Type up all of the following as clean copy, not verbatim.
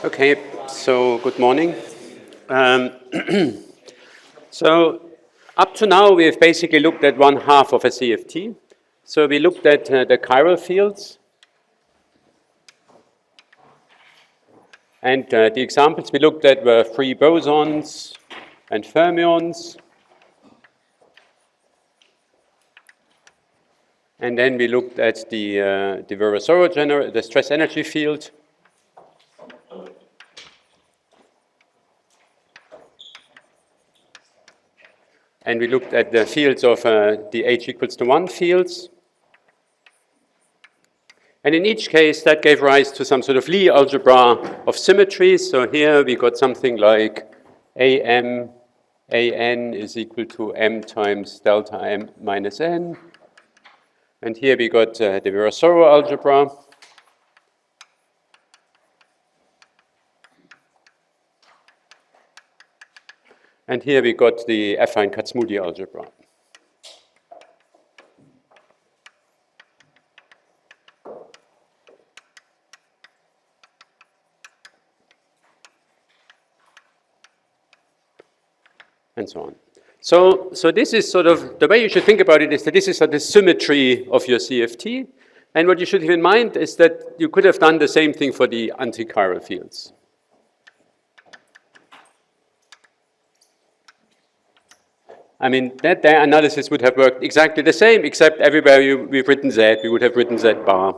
Okay, so good morning. Um, so up to now, we have basically looked at one half of a CFT. So we looked at the chiral fields. And the examples we looked at were free bosons and fermions. And then we looked at the Virasoro the stress energy field. And we looked at the fields of the H=1 fields. And in each case, that gave rise to some sort of Lie algebra of symmetries. So here we got something like AM, AN is equal to M times delta M minus N. And here we got the Virasoro algebra. And here we got the affine Kac-Moody algebra. And so on. So this is sort of, the way you should think about it is that this is the symmetry of your CFT. And what you should have in mind is that you could have done the same thing for the antichiral fields. I mean, that their analysis would have worked exactly the same, except everywhere we've written Z, we would have written Z bar.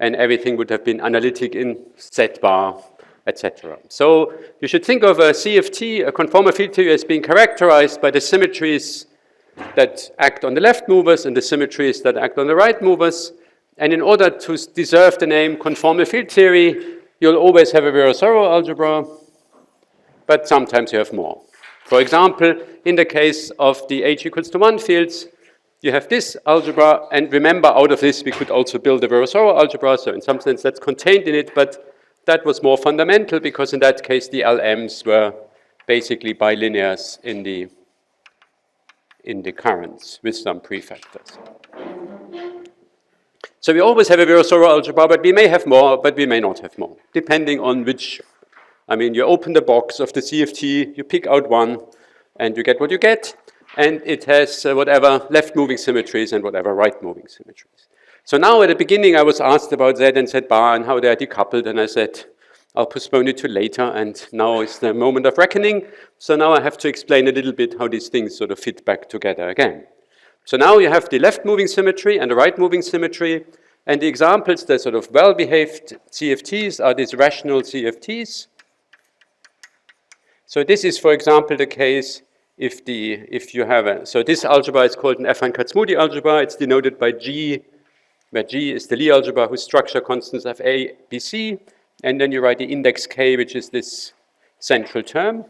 And everything would have been analytic in Z bar, etc. So you should think of a CFT, a conformal field theory, as being characterized by the symmetries that act on the left movers and the symmetries that act on the right movers. And in order to deserve the name conformal field theory, you'll always have a Virasoro algebra, but sometimes you have more. For example, in the case of the H=1 fields, you have this algebra, and remember, out of this we could also build a Virasoro algebra, so in some sense that's contained in it, but that was more fundamental because in that case the LMs were basically bilinears in the currents with some prefactors. So we always have a Virasoro algebra, but we may have more, but we may not have more, depending on which. I mean, you open the box of the CFT, you pick out one, and you get what you get, and it has whatever left-moving symmetries and whatever right-moving symmetries. So now at the beginning I was asked about Z and Z bar and how they are decoupled, and I said, I'll postpone it to later, and now is the moment of reckoning. So now I have to explain a little bit how these things sort of fit back together again. So now you have the left-moving symmetry and the right-moving symmetry, and the examples, the sort of well-behaved CFTs are these rational CFTs. So this is, for example, the case if you have so this algebra is called an affine Kac-Moody algebra. It's denoted by G, where G is the Lie algebra whose structure constants of A, B, C, and then you write the index K, which is this central term.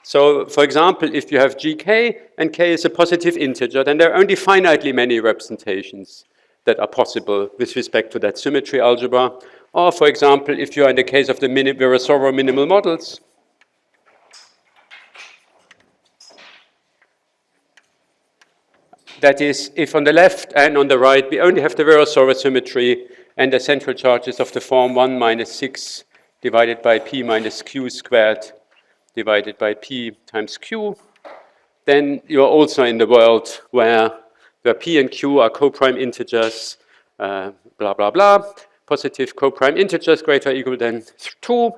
So, for example, if you have GK and K is a positive integer, then there are only finitely many representations that are possible with respect to that symmetry algebra. Or, for example, if you are in the case of the Virasoro minimal models, that is, if on the left and on the right we only have the Virasoro symmetry and the central charge is of the form 1 minus 6 divided by p minus q squared divided by p times q, then you're also in the world where p and q are co-prime integers, blah, blah, blah, positive co-prime integers greater or equal than 2.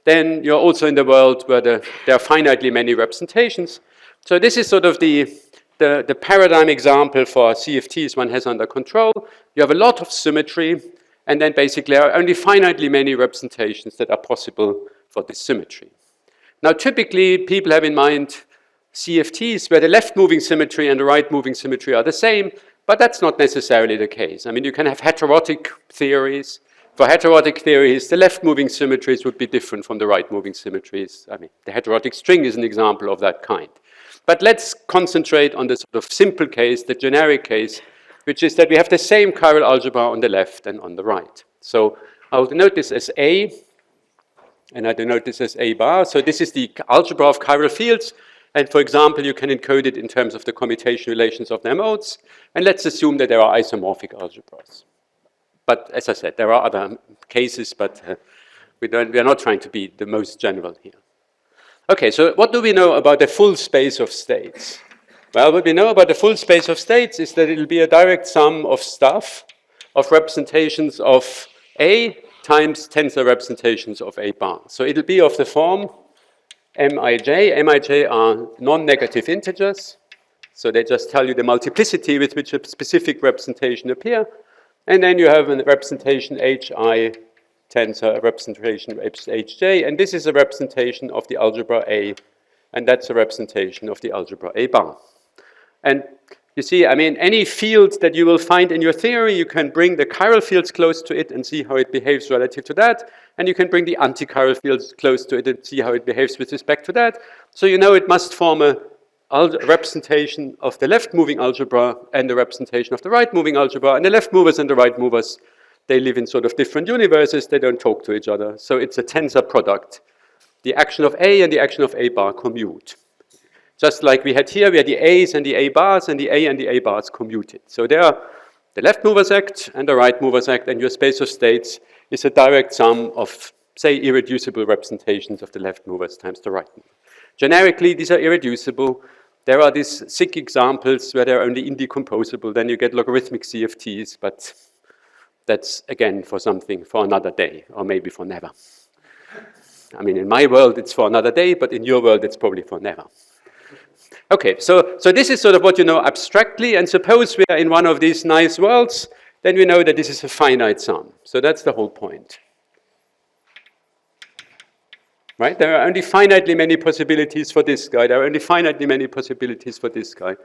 Then you're also in the world where there are finitely many representations. So this is sort of the paradigm example for CFTs one has under control. You have a lot of symmetry, and then basically there are only finitely many representations that are possible for this symmetry. Now, typically, people have in mind CFTs where the left-moving symmetry and the right-moving symmetry are the same, but that's not necessarily the case. I mean, you can have heterotic theories. For heterotic theories, the left-moving symmetries would be different from the right-moving symmetries. I mean, the heterotic string is an example of that kind. But let's concentrate on the sort of simple case, the generic case, which is that we have the same chiral algebra on the left and on the right. So I'll denote this as A, and I denote this as A bar. So this is the algebra of chiral fields. And for example, you can encode it in terms of the commutation relations of their modes. And let's assume that there are isomorphic algebras. But as I said, there are other cases, but We are not trying to be the most general here. Okay, so what do we know about the full space of states? Well, what we know about the full space of states is that it will be a direct sum of stuff, of representations of A times tensor representations of A bar. So it'll be of the form Mij. Mij are non-negative integers. So they just tell you the multiplicity with which a specific representation appear. And then you have a representation Hi tensor, a representation Hj. And this is a representation of the algebra A. And that's a representation of the algebra A bar. And you see, I mean, any field that you will find in your theory, you can bring the chiral fields close to it and see how it behaves relative to that. And you can bring the anti-chiral fields close to it and see how it behaves with respect to that. So you know it must form a representation of the left-moving algebra and the representation of the right-moving algebra. And the left movers and the right movers, they live in sort of different universes. They don't talk to each other. So it's a tensor product. The action of A and the action of A bar commute. Just like we had here, we had the A's and the A bars, and the A and the A bars commuted. So there are the left movers act and the right movers act, and your space of states is a direct sum of, say, irreducible representations of the left movers times the right movers. Generically, these are irreducible. There are these sick examples where they're only indecomposable. Then you get logarithmic CFTs, but that's, again, for something for another day, or maybe for never. I mean, in my world, it's for another day, but in your world, it's probably for never. Okay, so this is sort of what you know abstractly, and suppose we are in one of these nice worlds, then we know that this is a finite sum. So that's the whole point. Right? There are only finitely many possibilities for this guy. There are only finitely many possibilities for this guy.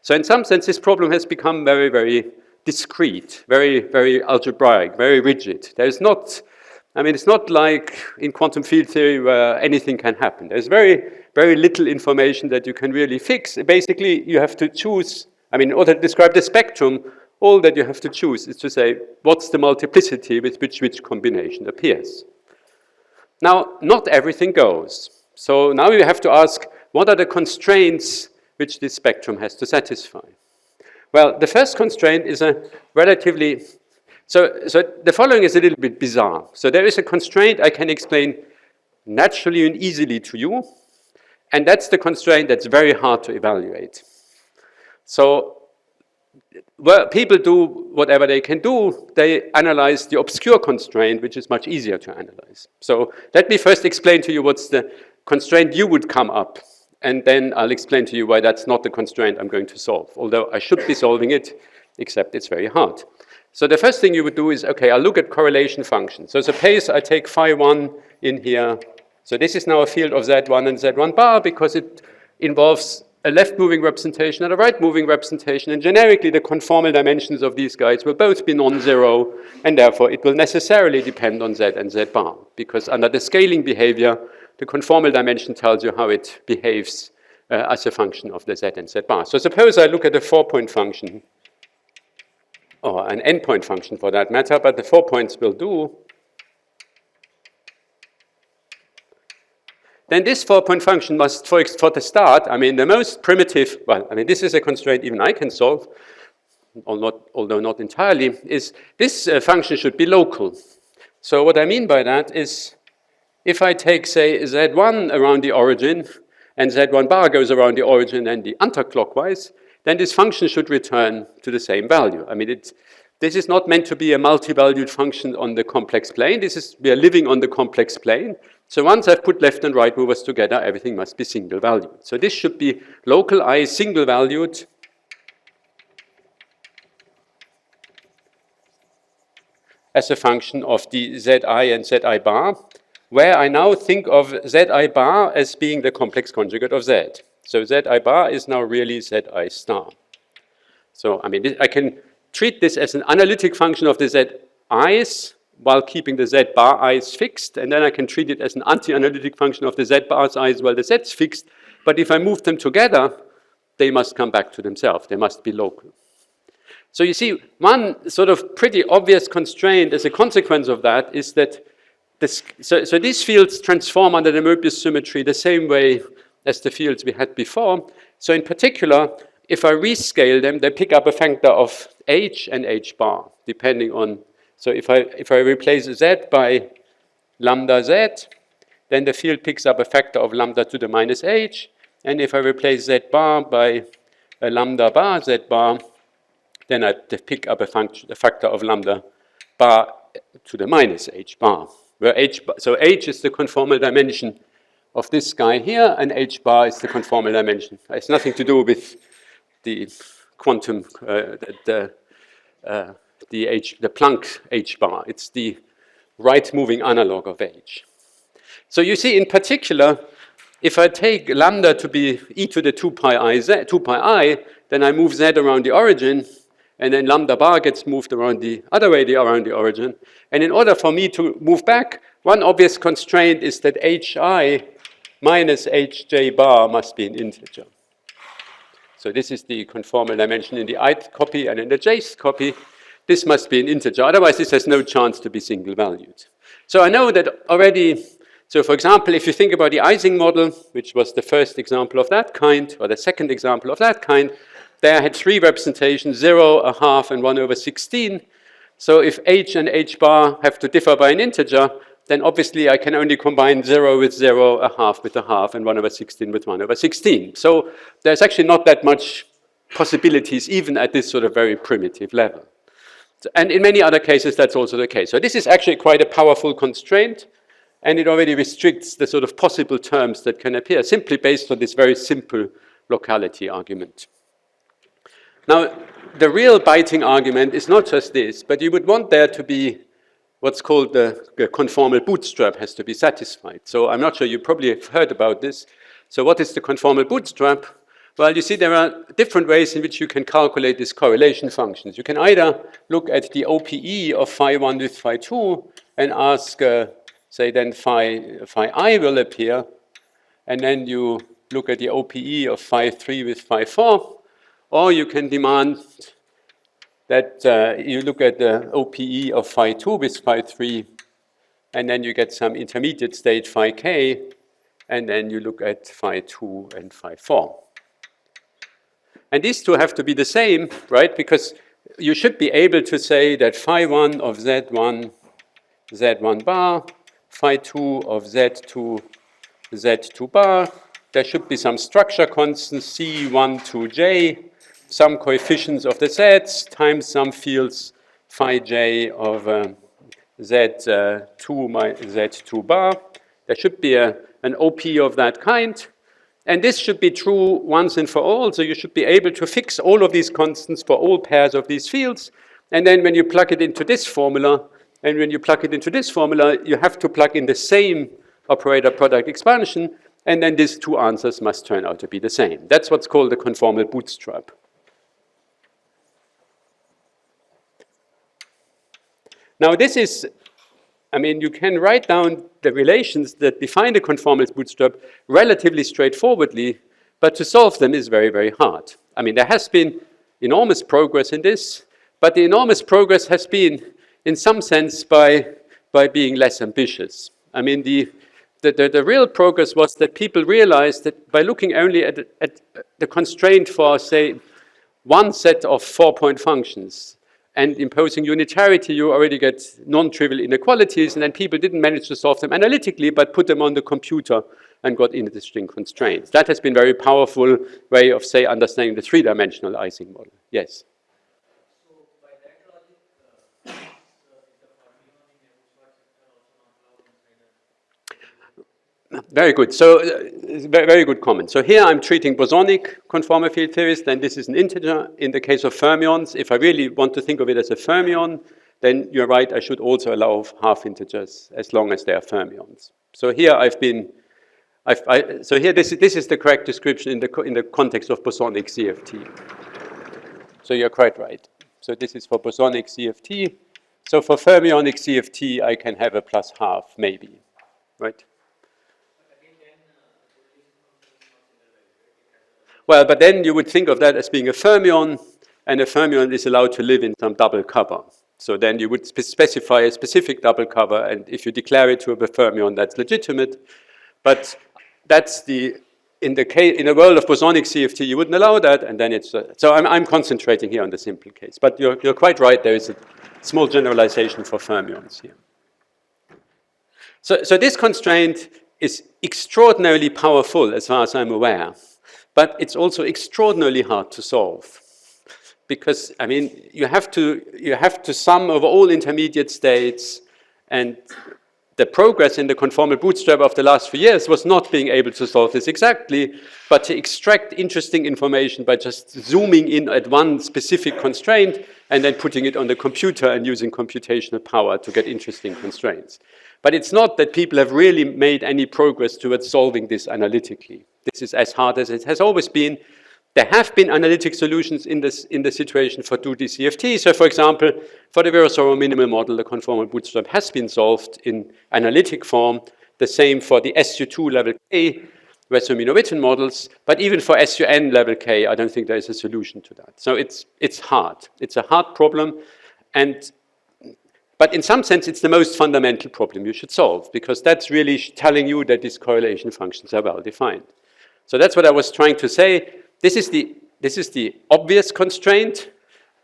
So in some sense, this problem has become very, very discrete, very, very algebraic, very rigid. There's not, I mean, it's not like in quantum field theory where anything can happen. There's very, very little information that you can really fix. Basically, you have to choose, I mean, in order to describe the spectrum, all that you have to choose is to say, what's the multiplicity with which combination appears? Now, not everything goes. So now you have to ask, what are the constraints which this spectrum has to satisfy? Well, the first constraint is a relatively, so the following is a little bit bizarre. So there is a constraint I can explain naturally and easily to you, and that's the constraint that's very hard to evaluate. So well, people do whatever they can do. They analyze the obscure constraint, which is much easier to analyze. So let me first explain to you what's the constraint you would come up, and then I'll explain to you why that's not the constraint I'm going to solve, although I should be solving it, except it's very hard. So the first thing you would do is, okay, I'll look at correlation functions. So suppose I take phi1 in here. So this is now a field of Z1 and Z1 bar because it involves a left-moving representation and a right-moving representation, and generically the conformal dimensions of these guys will both be non-zero, and therefore it will necessarily depend on Z and Z bar, because under the scaling behavior, the conformal dimension tells you how it behaves as a function of the Z and Z bar. So suppose I look at a 4-point function, or an n-point function for that matter, but the 4 points will do. Then this 4-point function must, for the start, I mean, the most primitive, well, I mean, this is a constraint even I can solve, although not entirely, is this function should be local. So what I mean by that is, if I take, say, Z1 around the origin, and Z1 bar goes around the origin and the anti-clockwise, then this function should return to the same value. I mean, this is not meant to be a multi-valued function on the complex plane. We are living on the complex plane. So once I've put left and right movers together, everything must be single valued. So this should be local I single valued as a function of the Zi and Zi bar, where I now think of Zi bar as being the complex conjugate of Z. So Zi bar is now really Zi star. So I mean, I can treat this as an analytic function of the Zi's while keeping the Z bar i's fixed, and then I can treat it as an anti-analytic function of the Z bar's i's while the Z's fixed. But if I move them together, they must come back to themselves. They must be local. So you see, one sort of pretty obvious constraint as a consequence of that is that so these fields transform under the Möbius symmetry the same way as the fields we had before. So in particular, if I rescale them, they pick up a factor of H and H bar, depending on, so if I replace Z by lambda z, then the field picks up a factor of lambda to the minus h, and if I replace z bar by a lambda bar z bar, then I pick up a factor of lambda bar to the minus h bar, where so h is the conformal dimension of this guy here, and h bar is the conformal dimension. It has nothing to do with the quantum, the Planck h bar. It's the right-moving analog of h. So you see, in particular, if I take lambda to be e to the 2 pi I, then I move z around the origin, and then lambda bar gets moved around the other way around the origin. And in order for me to move back, one obvious constraint is that hi minus hj bar must be an integer. So this is the conformal dimension in the ith copy, and in the jth copy, this must be an integer. Otherwise, this has no chance to be single valued. So I know that already. So for example, if you think about the Ising model, which was the first example of that kind, or the second example of that kind, there I had 3 representations, 0, a half, and 1 over 16. So if h and h bar have to differ by an integer, then obviously I can only combine 0 with 0, a half with a half, and 1 over 16 with 1 over 16. So there's actually not that much possibilities, even at this sort of very primitive level. And in many other cases, that's also the case. So this is actually quite a powerful constraint, and it already restricts the sort of possible terms that can appear, simply based on this very simple locality argument. Now, the real biting argument is not just this, but you would want there to be what's called the conformal bootstrap has to be satisfied. So I'm not sure, you probably have heard about this. So what is the conformal bootstrap? Well, you see there are different ways in which you can calculate these correlation functions. You can either look at the OPE of phi 1 with phi 2 and ask, say then phi I will appear, and then you look at the OPE of phi 3 with phi 4, or you can demand that you look at the OPE of phi 2 with phi 3, and then you get some intermediate state phi k, and then you look at phi 2 and phi 4. And these two have to be the same, right? Because you should be able to say that phi 1 of z1 bar, phi 2 of z2 bar, there should be some structure constant c1 to j, some coefficients of the z's times some fields phi j of z2 bar. There should be an OP of that kind. And this should be true once and for all. So you should be able to fix all of these constants for all pairs of these fields. And then when you plug it into this formula, you have to plug in the same operator product expansion. And then these two answers must turn out to be the same. That's what's called the conformal bootstrap. Now this is, you can write down the relations that define the conformal bootstrap relatively straightforwardly, but to solve them is very, very hard. There has been enormous progress in this, but the enormous progress has been, in some sense, by being less ambitious. The real progress was that people realized that by looking only at the constraint for, say, one set of 4-point functions, and imposing unitarity, you already get non-trivial inequalities, and then people didn't manage to solve them analytically, but put them on the computer and got into the string constraints. That has been a very powerful way of, say, understanding the three-dimensional Ising model. Yes? So by that logic, is the fermion in every sector also not allowed inside? Very good. So, very good comment. So here I'm treating bosonic conformal field theories, then this is an integer. In the case of fermions, if I really want to think of it as a fermion, then you're right, I should also allow half integers as long as they are fermions. So here this is the correct description in the context of bosonic CFT. So you're quite right. So this is for bosonic CFT. So for fermionic CFT, I can have a plus half, maybe, right? Well, but then you would think of that as being a fermion, and a fermion is allowed to live in some double cover. So then you would specify a specific double cover, and if you declare it to be a fermion, that's legitimate. But that's in a world of bosonic CFT, you wouldn't allow that, and then it's so I'm concentrating here on the simple case. But you're quite right. There is a small generalization for fermions here. So this constraint is extraordinarily powerful as far as I'm aware, but it's also extraordinarily hard to solve. Because, I mean, you have to sum over all intermediate states, and the progress in the conformal bootstrap of the last few years was not being able to solve this exactly, but to extract interesting information by just zooming in at one specific constraint and then putting it on the computer and using computational power to get interesting constraints. But it's not that people have really made any progress towards solving this analytically. This is as hard as it has always been. There have been analytic solutions in the situation for 2D CFT. So, for example, for the Virasoro minimal model, the conformal bootstrap has been solved in analytic form. The same for the SU2 level K, Wessel-Minowitten models. But even for SUN level K, I don't think there is a solution to that. So it's hard. It's a hard problem. But in some sense, it's the most fundamental problem you should solve, because that's really telling you that these correlation functions are well defined. So that's what I was trying to say. This is the obvious constraint,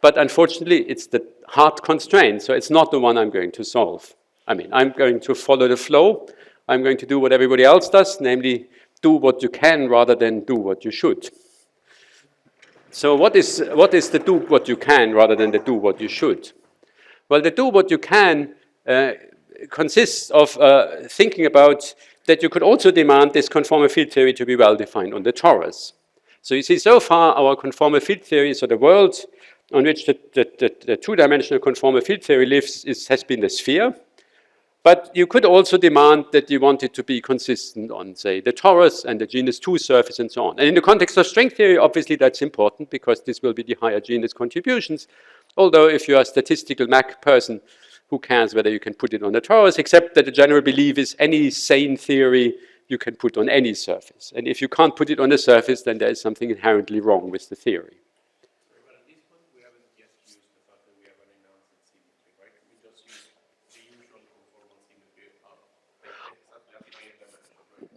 but unfortunately, it's the hard constraint, so it's not the one I'm going to solve. I mean, I'm going to follow the flow. I'm going to do what everybody else does, namely do what you can rather than do what you should. So what is the do what you can rather than the do what you should? Well, the do what you can consists of thinking about that you could also demand this conformal field theory to be well defined on the torus. So you see, so far our conformal field theory, so the world on which the two-dimensional conformal field theory lives has been the sphere. But you could also demand that you want it to be consistent on, say, the torus and the genus 2 surface and so on. And in the context of string theory, obviously that's important because this will be the higher genus contributions. Although if you are a statistical Mac person, who cares whether you can put it on the torus, except that the general belief is any sane theory you can put on any surface. And if you can't put it on a surface, then there is something inherently wrong with the theory. But at this point, we haven't yet used the fact that we have an enhanced symmetry, right? We just use the usual conformal symmetry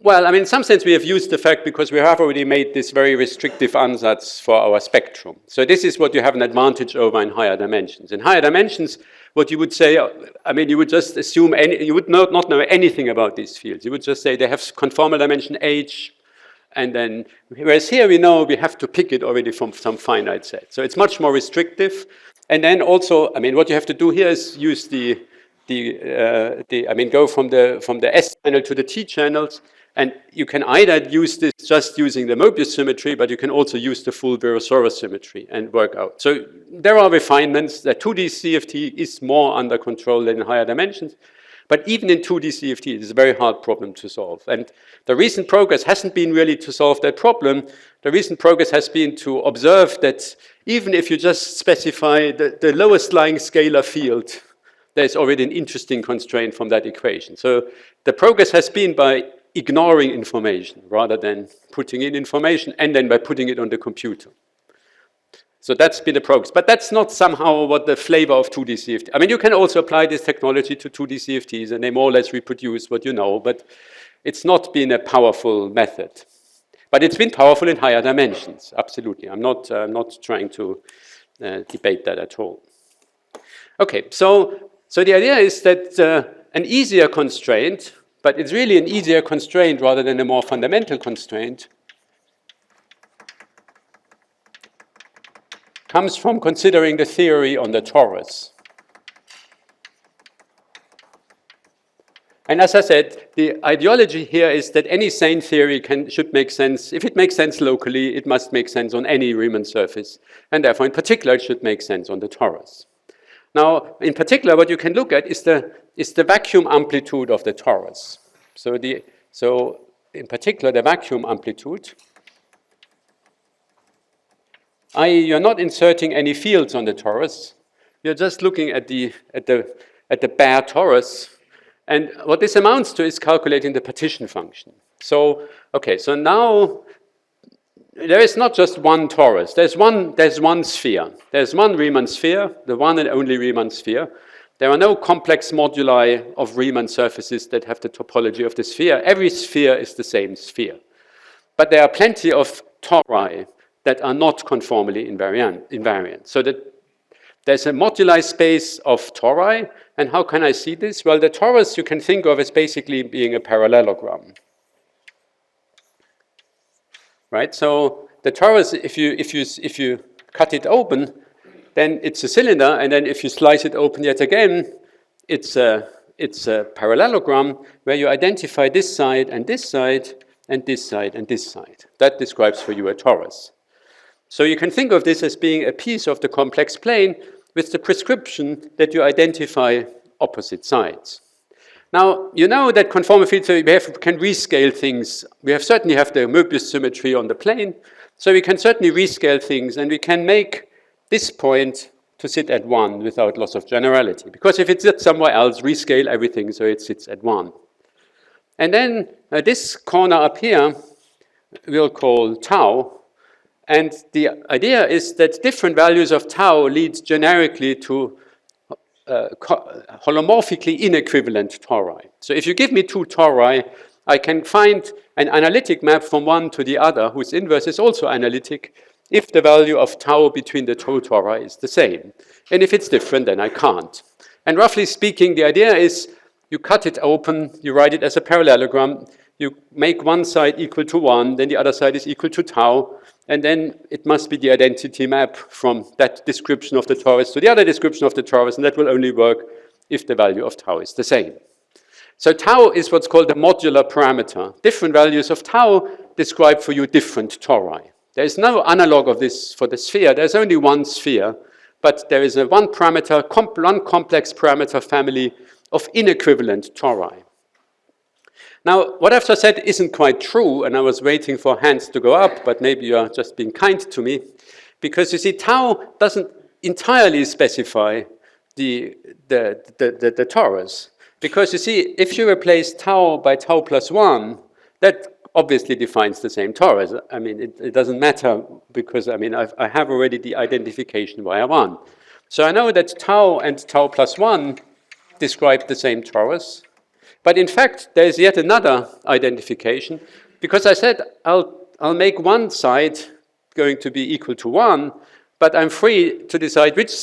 Well, I mean, in some sense, we have used the fact because we have already made this very restrictive ansatz for our spectrum. So this is what you have an advantage over in higher dimensions. In higher dimensions, what you would say, I mean, you would just assume, you would not know anything about these fields. You would just say they have conformal dimension H, and then, whereas here we know we have to pick it already from some finite set. So it's much more restrictive. And then also, I mean, what you have to do here is use go from the S channel to the T channels, and you can either use this just using the Mobius symmetry, but you can also use the full Virasoro symmetry and work out. So there are refinements that 2D CFT is more under control than in higher dimensions, but even in 2D CFT, it is a very hard problem to solve. And the recent progress hasn't been really to solve that problem. The recent progress has been to observe that even if you just specify the lowest lying scalar field, there's already an interesting constraint from that equation. So the progress has been by ignoring information rather than putting in information and then by putting it on the computer. So that's been the progress. But that's not somehow what the flavor of 2D CFT. I mean, you can also apply this technology to 2D CFTs and they more or less reproduce what you know, but it's not been a powerful method. But it's been powerful in higher dimensions, absolutely. I'm not trying to debate that at all. Okay, so the idea is that an easier constraint, but it's really an easier constraint rather than a more fundamental constraint, comes from considering the theory on the torus. And as I said, the ideology here is that any sane theory should make sense. If it makes sense locally, it must make sense on any Riemann surface. And therefore, in particular, it should make sense on the torus. Now, in particular, what you can look at is the vacuum amplitude of the torus. So in particular, the vacuum amplitude, i.e., you're not inserting any fields on the torus. You're just looking at the bare torus. And what this amounts to is calculating the partition function. So, okay, so now there is not just one torus. There's one sphere. There's one Riemann sphere, the one and only Riemann sphere. There are no complex moduli of Riemann surfaces that have the topology of the sphere. Every sphere is the same sphere. But there are plenty of tori that are not conformally invariant. So that There's a moduli space of tori, and how can I see this? Well, the torus you can think of as basically being a parallelogram. Right? So the torus, if you cut it open, then it's a cylinder, and then if you slice it open yet again, it's a parallelogram where you identify this side and this side and this side and this side. That describes for you a torus. So you can think of this as being a piece of the complex plane with the prescription that you identify opposite sides. Now, you know that conformal field theory, can rescale things. We certainly have the Möbius symmetry on the plane, so we can certainly rescale things, and we can make this point to sit at 1 without loss of generality. Because if it sits somewhere else, rescale everything so it sits at 1. And then this corner up here we'll call tau. And the idea is that different values of tau lead generically to holomorphically inequivalent tori. So if you give me two tori, I can find an analytic map from one to the other whose inverse is also analytic if the value of tau between the two tori is the same. And if it's different, then I can't. And roughly speaking, the idea is you cut it open, you write it as a parallelogram, you make one side equal to 1, then the other side is equal to tau, and then it must be the identity map from that description of the torus to the other description of the torus, and that will only work if the value of tau is the same. So tau is what's called a modular parameter. Different values of tau describe for you different tori. There is no analog of this for the sphere. There's only one sphere, but there is a one parameter, one complex parameter family of inequivalent tori. Now, what I've just said isn't quite true, and I was waiting for hands to go up, but maybe you are just being kind to me, because you see, tau doesn't entirely specify the torus. Because you see, if you replace tau by tau plus 1, that obviously defines the same torus. I mean, it doesn't matter, because I mean, I have already the identification via 1. So I know that tau and tau plus 1 describe the same torus. But in fact, there is yet another identification, because I said I'll make one side going to be equal to 1, but I'm free to decide which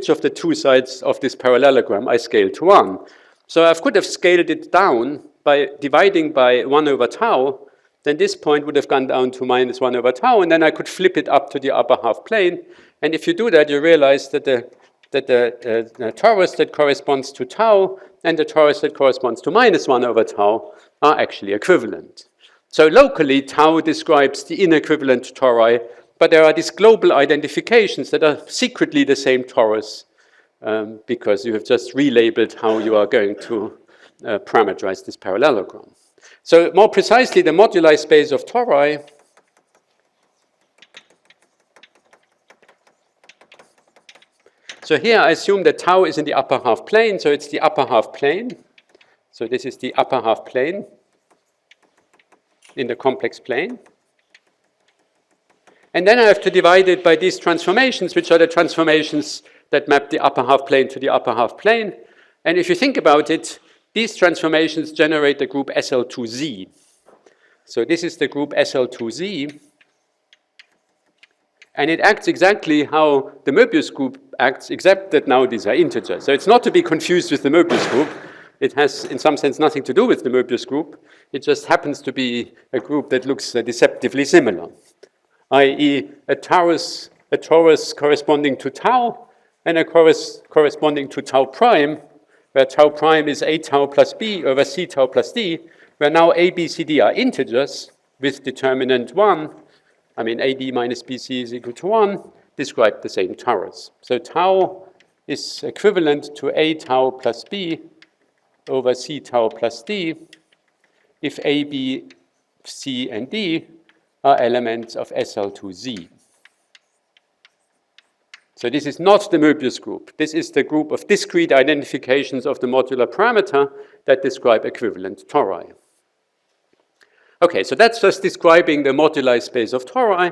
of the two sides of this parallelogram I scale to 1. So I could have scaled it down by dividing by 1 over tau, then this point would have gone down to minus 1 over tau, and then I could flip it up to the upper half plane. And if you do that, you realize that the torus that corresponds to tau and the torus that corresponds to minus 1 over tau are actually equivalent. So locally, tau describes the inequivalent tori, but there are these global identifications that are secretly the same torus because you have just relabeled how you are going to parameterize this parallelogram. So more precisely, the moduli space of tori so here I assume that tau is in the upper half plane, so it's the upper half plane. So this is the upper half plane in the complex plane. And then I have to divide it by these transformations, which are the transformations that map the upper half plane to the upper half plane. And if you think about it, these transformations generate the group SL2Z. So this is the group SL2Z. And it acts exactly how the Möbius group acts, except that now these are integers. So it's not to be confused with the Möbius group. It has, in some sense, nothing to do with the Möbius group. It just happens to be a group that looks deceptively similar, i.e. a torus corresponding to tau and a torus corresponding to tau prime, where tau prime is a tau plus b over c tau plus d, where now a, b, c, d are integers with determinant 1. I mean, AD minus BC is equal to 1, describe the same torus. So tau is equivalent to A tau plus B over C tau plus D if A, B, C, and D are elements of SL2Z. So this is not the Möbius group. This is the group of discrete identifications of the modular parameter that describe equivalent tori. Okay, so that's just describing the moduli space of tori.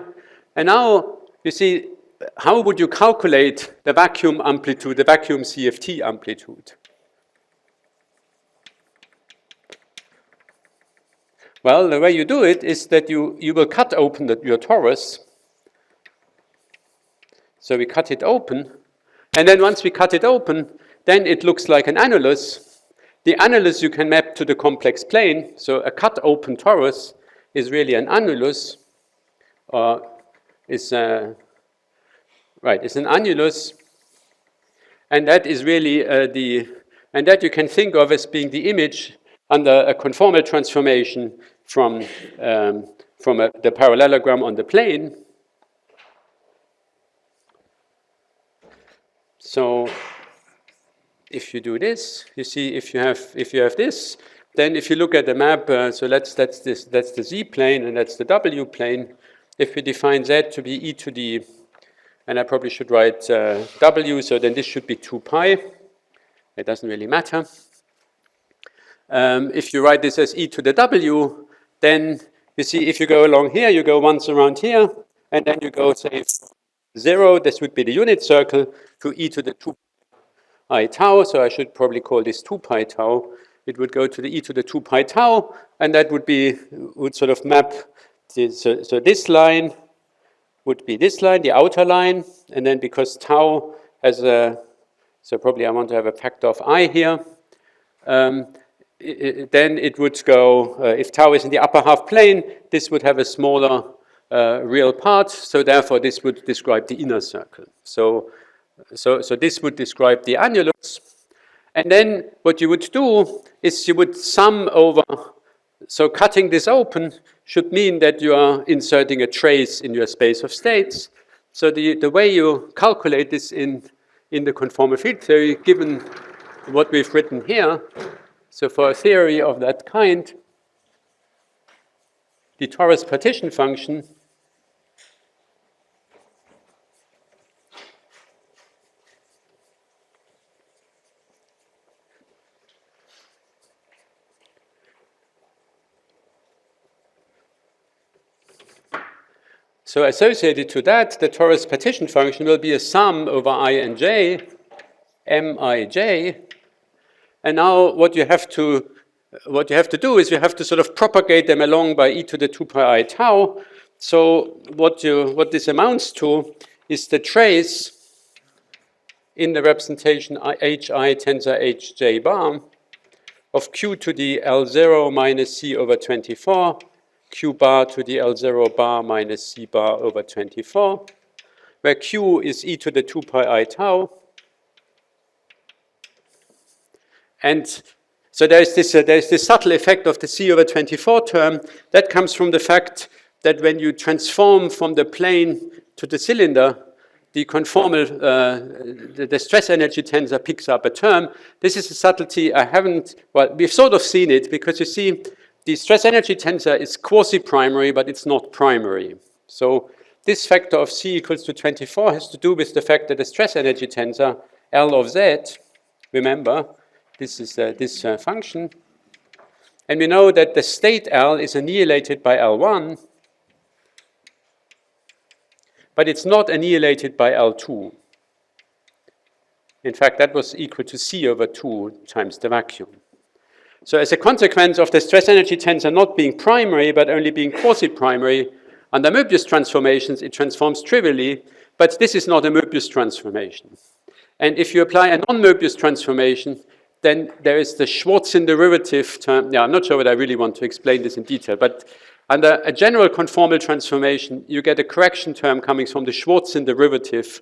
And now, you see, how would you calculate the vacuum amplitude, the vacuum CFT amplitude? Well, the way you do it is that you will cut open your torus. So we cut it open, And then once we cut it open, then it looks like an annulus. The annulus you can map to the complex plane. So a cut open torus is really an annulus, or is it's an annulus, and that is really and that you can think of as being the image under a conformal transformation from the parallelogram on the plane. So if you do this, you see if you have this, then if you look at the map, so that's the z plane and that's the w plane. If we define z to be e to the, and I probably should write w, so then this should be 2 pi. It doesn't really matter. If you write this as e to the w, then you see if you go along here, you go once around here, and then you go, say, 0, this would be the unit circle, to e to the 2 pi tau, so I should probably call this 2 pi tau. It would go to the e to the 2 pi tau, and that would sort of map, so this line would be this line, the outer line, and then because tau has so probably I want to have a factor of I here, then it would go, if tau is in the upper half plane, this would have a smaller real part, so therefore this would describe the inner circle. So this would describe the annulus. And then what you would do is you would sum over, so cutting this open should mean that you are inserting a trace in your space of states. So the way you calculate this in the conformal field theory, given what we've written here, so for a theory of that kind, the torus partition function so associated to that, the torus partition function will be a sum over I and j, mij. And now what you have to do is you have to sort of propagate them along by e to the 2 pi I tau. So what this amounts to is the trace in the representation hi tensor hj bar of q to the L0 minus c over 24, q bar to the L0 bar minus c bar over 24, where q is e to the 2 pi I tau. And so there's this subtle effect of the c over 24 term that comes from the fact that when you transform from the plane to the cylinder, the conformal, the stress energy tensor picks up a term. This is a subtlety we've sort of seen it, because you see the stress energy tensor is quasi-primary, but it's not primary. So this factor of c equals to 24 has to do with the fact that the stress energy tensor, L of z, remember, this is this function. And we know that the state L is annihilated by L1, but it's not annihilated by L2. In fact, that was equal to c over 2 times the vacuum. So as a consequence of the stress energy tensor not being primary, but only being quasi-primary, under Möbius transformations, it transforms trivially, but this is not a Möbius transformation. And if you apply a non-Möbius transformation, then there is the Schwarzian derivative term. Yeah, I'm not sure whether I really want to explain this in detail, but under a general conformal transformation, you get a correction term coming from the Schwarzian derivative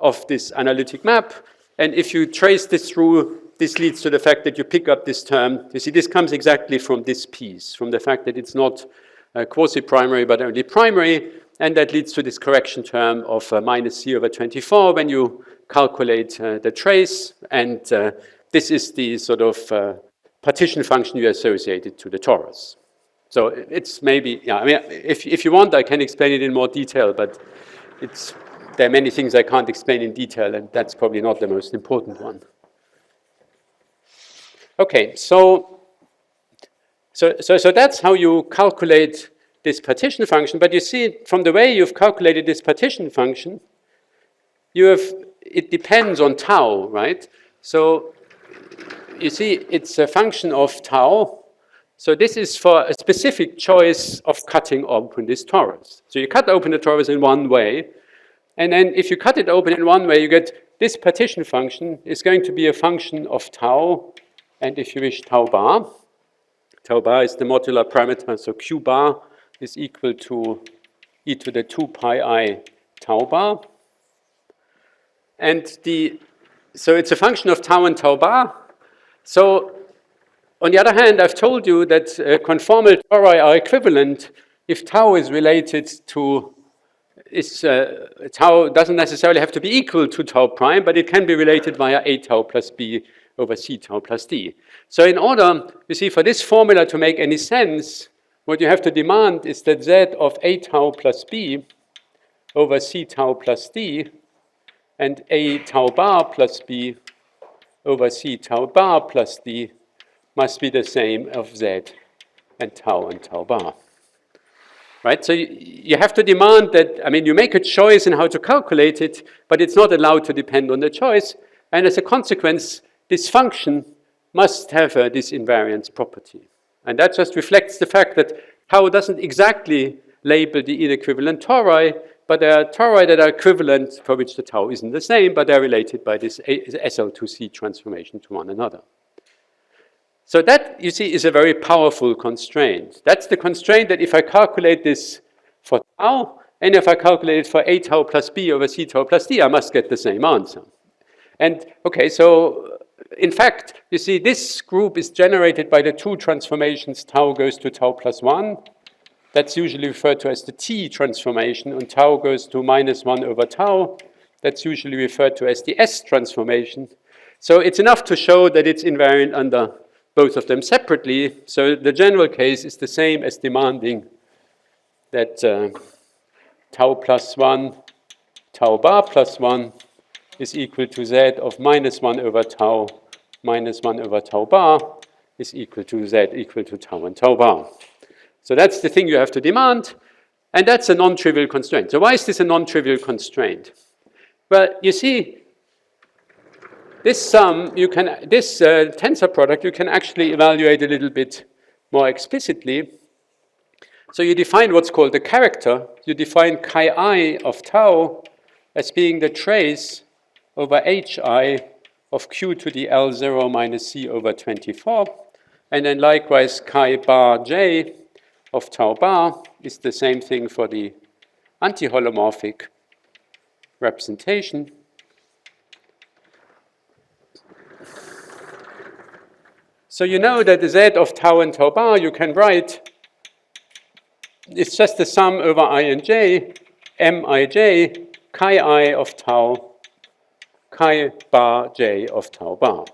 of this analytic map. And if you trace this through, this leads to the fact that you pick up this term. You see, this comes exactly from this piece, from the fact that it's not quasi-primary, but only primary. And that leads to this correction term of minus c over 24 when you calculate the trace. And this is the sort of partition function you associated to the torus. So it's maybe, yeah, I mean, if you want, I can explain it in more detail, but there are many things I can't explain in detail, and that's probably not the most important one. Okay, so that's how you calculate this partition function, but you see, from the way you've calculated this partition function, it depends on tau, right? So you see, it's a function of tau. So this is for a specific choice of cutting open this torus. So you cut open the torus in one way, and then if you cut it open in one way, you get this partition function is going to be a function of tau, and if you wish, tau bar. Tau bar is the modular parameter, so q bar is equal to e to the 2 pi I tau bar. And so it's a function of tau and tau bar. So on the other hand, I've told you that conformal tori are equivalent if tau is related to, tau doesn't necessarily have to be equal to tau prime, but it can be related via a tau plus b over c tau plus d. So in order, you see, for this formula to make any sense, what you have to demand is that z of a tau plus b over c tau plus d and a tau bar plus b over c tau bar plus d must be the same of z and tau bar. Right? So you have to demand that, I mean, you make a choice in how to calculate it, but it's not allowed to depend on the choice. And as a consequence, this function must have this invariance property. And that just reflects the fact that tau doesn't exactly label the inequivalent tori, but there are tori that are equivalent for which the tau isn't the same, but they're related by this SL2C transformation to one another. So that, you see, is a very powerful constraint. That's the constraint that if I calculate this for tau, and if I calculate it for a tau plus b over c tau plus d, I must get the same answer. And, okay, so in fact, you see, this group is generated by the two transformations tau goes to tau plus 1. That's usually referred to as the t transformation, and tau goes to minus 1 over tau. That's usually referred to as the s transformation. So it's enough to show that it's invariant under both of them separately. So the general case is the same as demanding that tau plus 1, tau bar plus 1 is equal to z of minus 1 over tau minus 1 over tau bar is equal to z equal to tau and tau bar. So that's the thing you have to demand, and that's a non-trivial constraint. So why is this a non-trivial constraint? Well, you see, this sum, this tensor product, you can actually evaluate a little bit more explicitly. So you define what's called the character. You define chi I of tau as being the trace over hi of q to the L0 minus c over 24. And then likewise, chi bar j of tau bar is the same thing for the anti-holomorphic representation. So you know that the z of tau and tau bar you can write, it's just the sum over I and j, mij, chi I of tau, chi bar j of tau bar.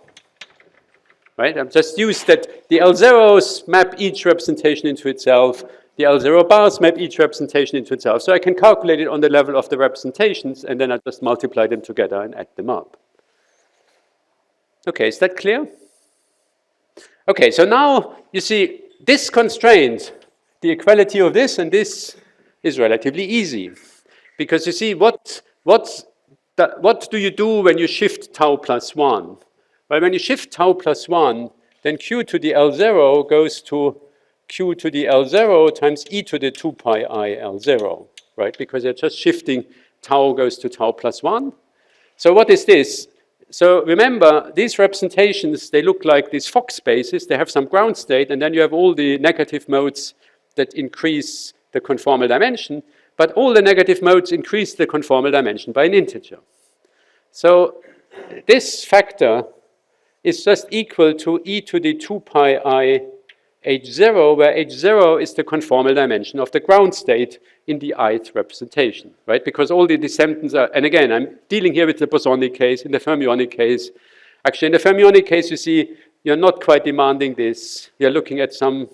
Right? I've just used that the L0s map each representation into itself, the L0 bars map each representation into itself. So I can calculate it on the level of the representations, and then I just multiply them together and add them up. Okay, is that clear? Okay, so now you see this constraint, the equality of this and this is relatively easy. Because you see, what do you do when you shift tau plus 1? Well, when you shift tau plus 1, then q to the L0 goes to q to the L0 times e to the 2 pi I L0, right? Because you're just shifting tau goes to tau plus 1. So what is this? So remember, these representations, they look like these Fock spaces. They have some ground state, and then you have all the negative modes that increase the conformal dimension. But all the negative modes increase the conformal dimension by an integer. So this factor is just equal to e to the 2 pi I h0, where h0 is the conformal dimension of the ground state in the ith representation, right? Because all the descendants are, and again, I'm dealing here with the bosonic case. In the fermionic case, actually in the fermionic case, you see, you're not quite demanding this. You're looking at some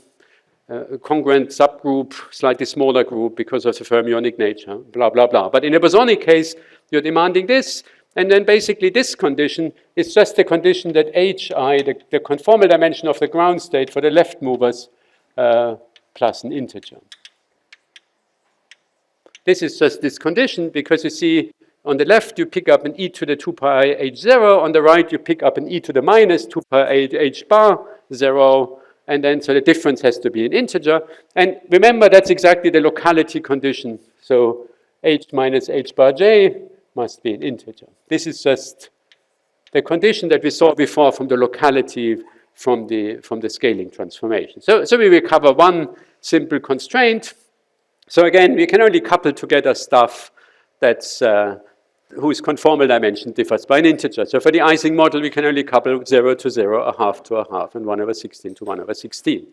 congruent subgroup, slightly smaller group because of the fermionic nature, blah, blah, blah. But in a bosonic case, you're demanding this, and then basically this condition is just the condition that hi, the conformal dimension of the ground state for the left movers plus an integer. This is just this condition because you see on the left you pick up an e to the 2 pi h0, on the right you pick up an e to the minus 2 pi h bar 0, and then so the difference has to be an integer. And remember, that's exactly the locality condition. So h minus h bar j must be an integer. This is just the condition that we saw before from the locality from the scaling transformation. So we will cover one simple constraint. So again, we can only couple together stuff that's whose conformal dimension differs by an integer. So for the Ising model, we can only couple 0 to 0, a half to a half, and 1 over 16 to 1 over 16.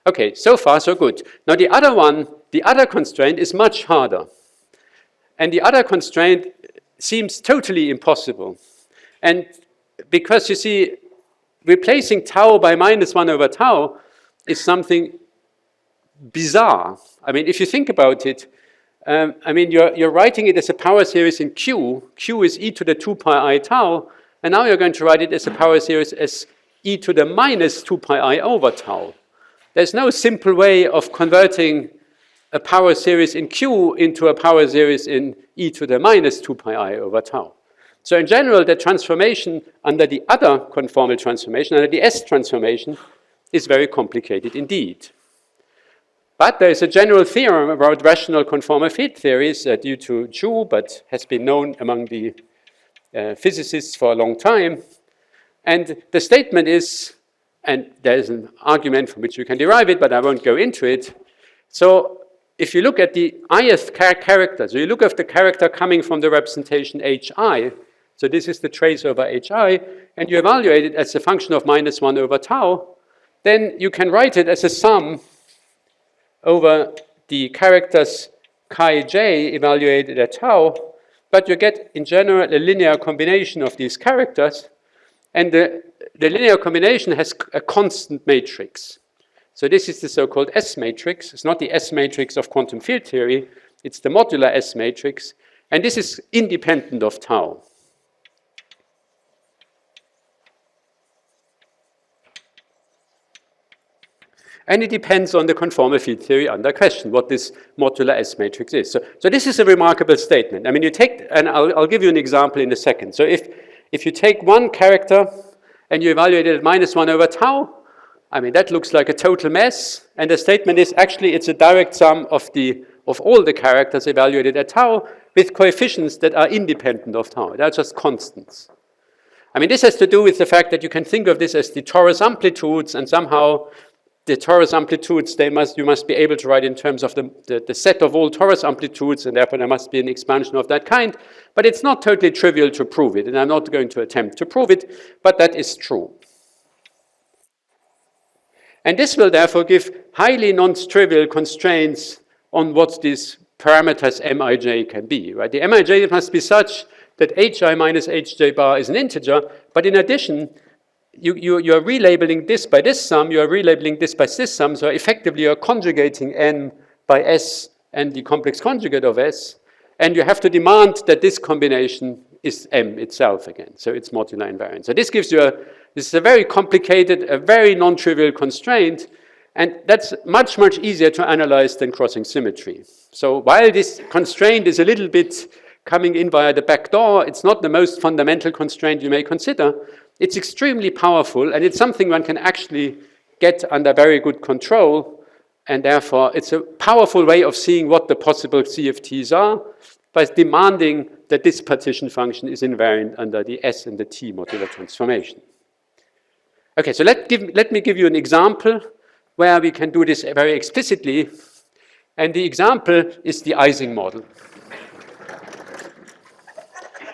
Okay, so far so good. Now the other one, the other constraint is much harder. And the other constraint seems totally impossible. And because you see, replacing tau by minus 1 over tau is something bizarre. I mean, if you think about it, I mean, you're writing it as a power series in Q. Q is e to the 2 pi I tau. And now you're going to write it as a power series as e to the minus 2 pi I over tau. There's no simple way of converting a power series in Q into a power series in e to the minus 2 pi I over tau. So in general, the transformation under the other conformal transformation, under the S transformation, is very complicated indeed. But there is a general theorem about rational conformal field theories due to Zhu, but has been known among the physicists for a long time. And the statement is, and there's an argument from which you can derive it, but I won't go into it. So if you look at the ith character, so you look at the character coming from the representation hi, so this is the trace over hi, and you evaluate it as a function of minus 1 over tau, then you can write it as a sum over the characters chi j evaluated at tau, but you get in general a linear combination of these characters, and the linear combination has a constant matrix. So this is the so-called S matrix. It's not the S matrix of quantum field theory, it's the modular S matrix, and this is independent of tau. And it depends on the conformal field theory under question, what this modular S matrix is. So this is a remarkable statement. I mean, you take, and I'll give you an example in a second. So if you take one character and you evaluate it at minus 1 over tau, I mean, that looks like a total mess. And the statement is actually it's a direct sum of all the characters evaluated at tau with coefficients that are independent of tau. They're just constants. I mean, this has to do with the fact that you can think of this as the torus amplitudes, and somehow the torus amplitudes, you must be able to write in terms of the set of all torus amplitudes, and therefore there must be an expansion of that kind. But it's not totally trivial to prove it, and I'm not going to attempt to prove it, but that is true. And this will therefore give highly non-trivial constraints on what these parameters mij can be, right? The mij must be such that hi minus hj bar is an integer, but in addition, you are relabeling this by this sum, you are relabeling this by this sum, so effectively you're conjugating n by s and the complex conjugate of s, and you have to demand that this combination is m itself again, so it's modular invariant. So this gives you this is a very complicated, a very non-trivial constraint, and that's much, much easier to analyze than crossing symmetry. So while this constraint is a little bit coming in via the back door, it's not the most fundamental constraint you may consider. It's extremely powerful, and it's something one can actually get under very good control, and therefore it's a powerful way of seeing what the possible CFTs are by demanding that this partition function is invariant under the S and the T modular transformation. Okay, so let me give you an example where we can do this very explicitly, and the example is the Ising model.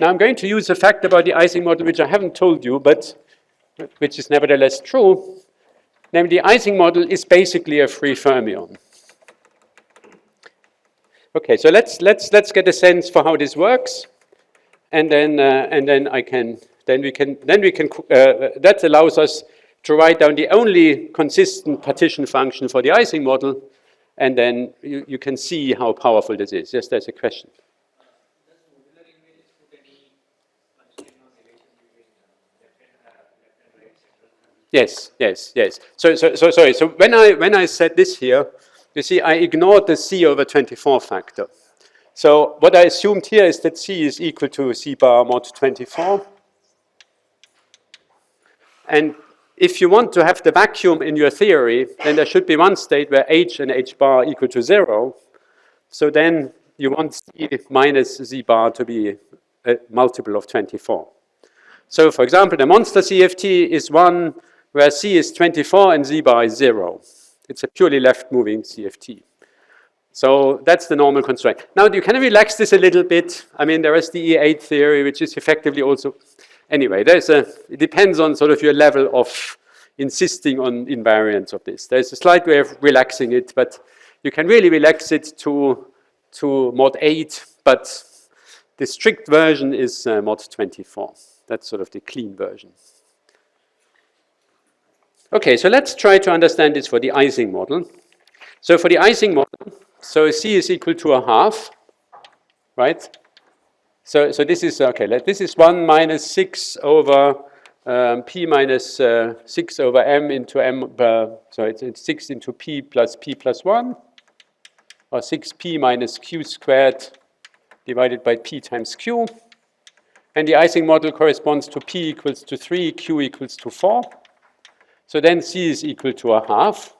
Now I'm going to use a fact about the Ising model which I haven't told you, but which is nevertheless true. Namely, the Ising model is basically a free fermion. Okay, so let's get a sense for how this works, and then that allows us to write down the only consistent partition function for the Ising model, and then you can see how powerful this is. Yes, there's a question. Yes. So sorry. So when I said this here, you see, I ignored the C over 24 factor. So what I assumed here is that C is equal to C bar mod 24. And if you want to have the vacuum in your theory, then there should be one state where H and H bar equal to 0. So then you want C minus Z bar to be a multiple of 24. So for example, the monster CFT is one where C is 24 and Z bar is 0. It's a purely left-moving CFT. So that's the normal constraint. Now you can relax this a little bit. I mean, there is the E8 theory, which is effectively also, anyway, it depends on sort of your level of insisting on invariance of this. There's a slight way of relaxing it, but you can really relax it to mod 8, but the strict version is mod 24. That's sort of the clean version. Okay, so let's try to understand this for the Ising model. So for the Ising model, so C is equal to a half, right? So this is, okay, this is 1 minus 6 over P minus 6 over M into M, so it's 6 into P plus 1, or 6P minus Q squared divided by P times Q. And the Ising model corresponds to P equals to 3, Q equals to 4. So then C is equal to a half.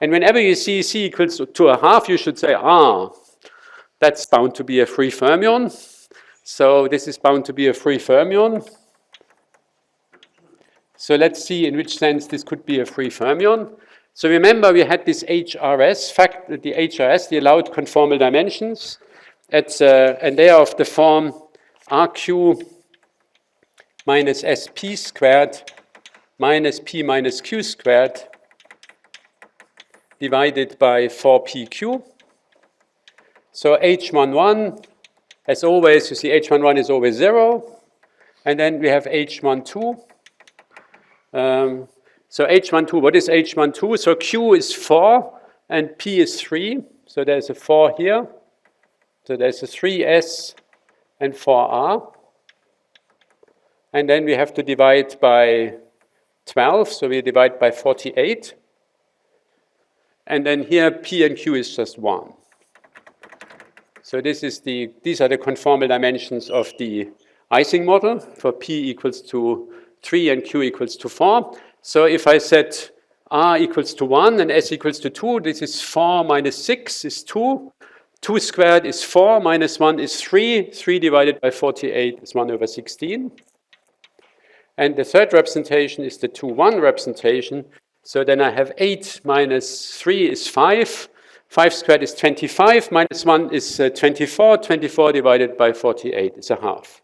And whenever you see C equals to a half, you should say, that's bound to be a free fermion. So this is bound to be a free fermion. So let's see in which sense this could be a free fermion. So remember we had this HRS, the HRS, the allowed conformal dimensions, and they are of the form RQ minus SP squared minus P minus Q squared divided by 4PQ. So H11, as always, you see H11 is always 0. And then we have H12. So H12, what is H12? So Q is 4 and P is 3. So there's a 4 here. So there's a 3S and 4R. And then we have to divide by 12. So we divide by 48. And then here P and Q is just 1. So these are the conformal dimensions of the Ising model for P equals to 3 and Q equals to 4. So if I set R equals to 1 and S equals to 2, this is 4 minus 6 is 2. 2 squared is 4, minus 1 is 3. 3 divided by 48 is 1 over 16. And the third representation is the 2, 1 representation. So then I have 8 minus 3 is 5. 5 squared is 25, minus 1 is 24. 24 divided by 48 is a half.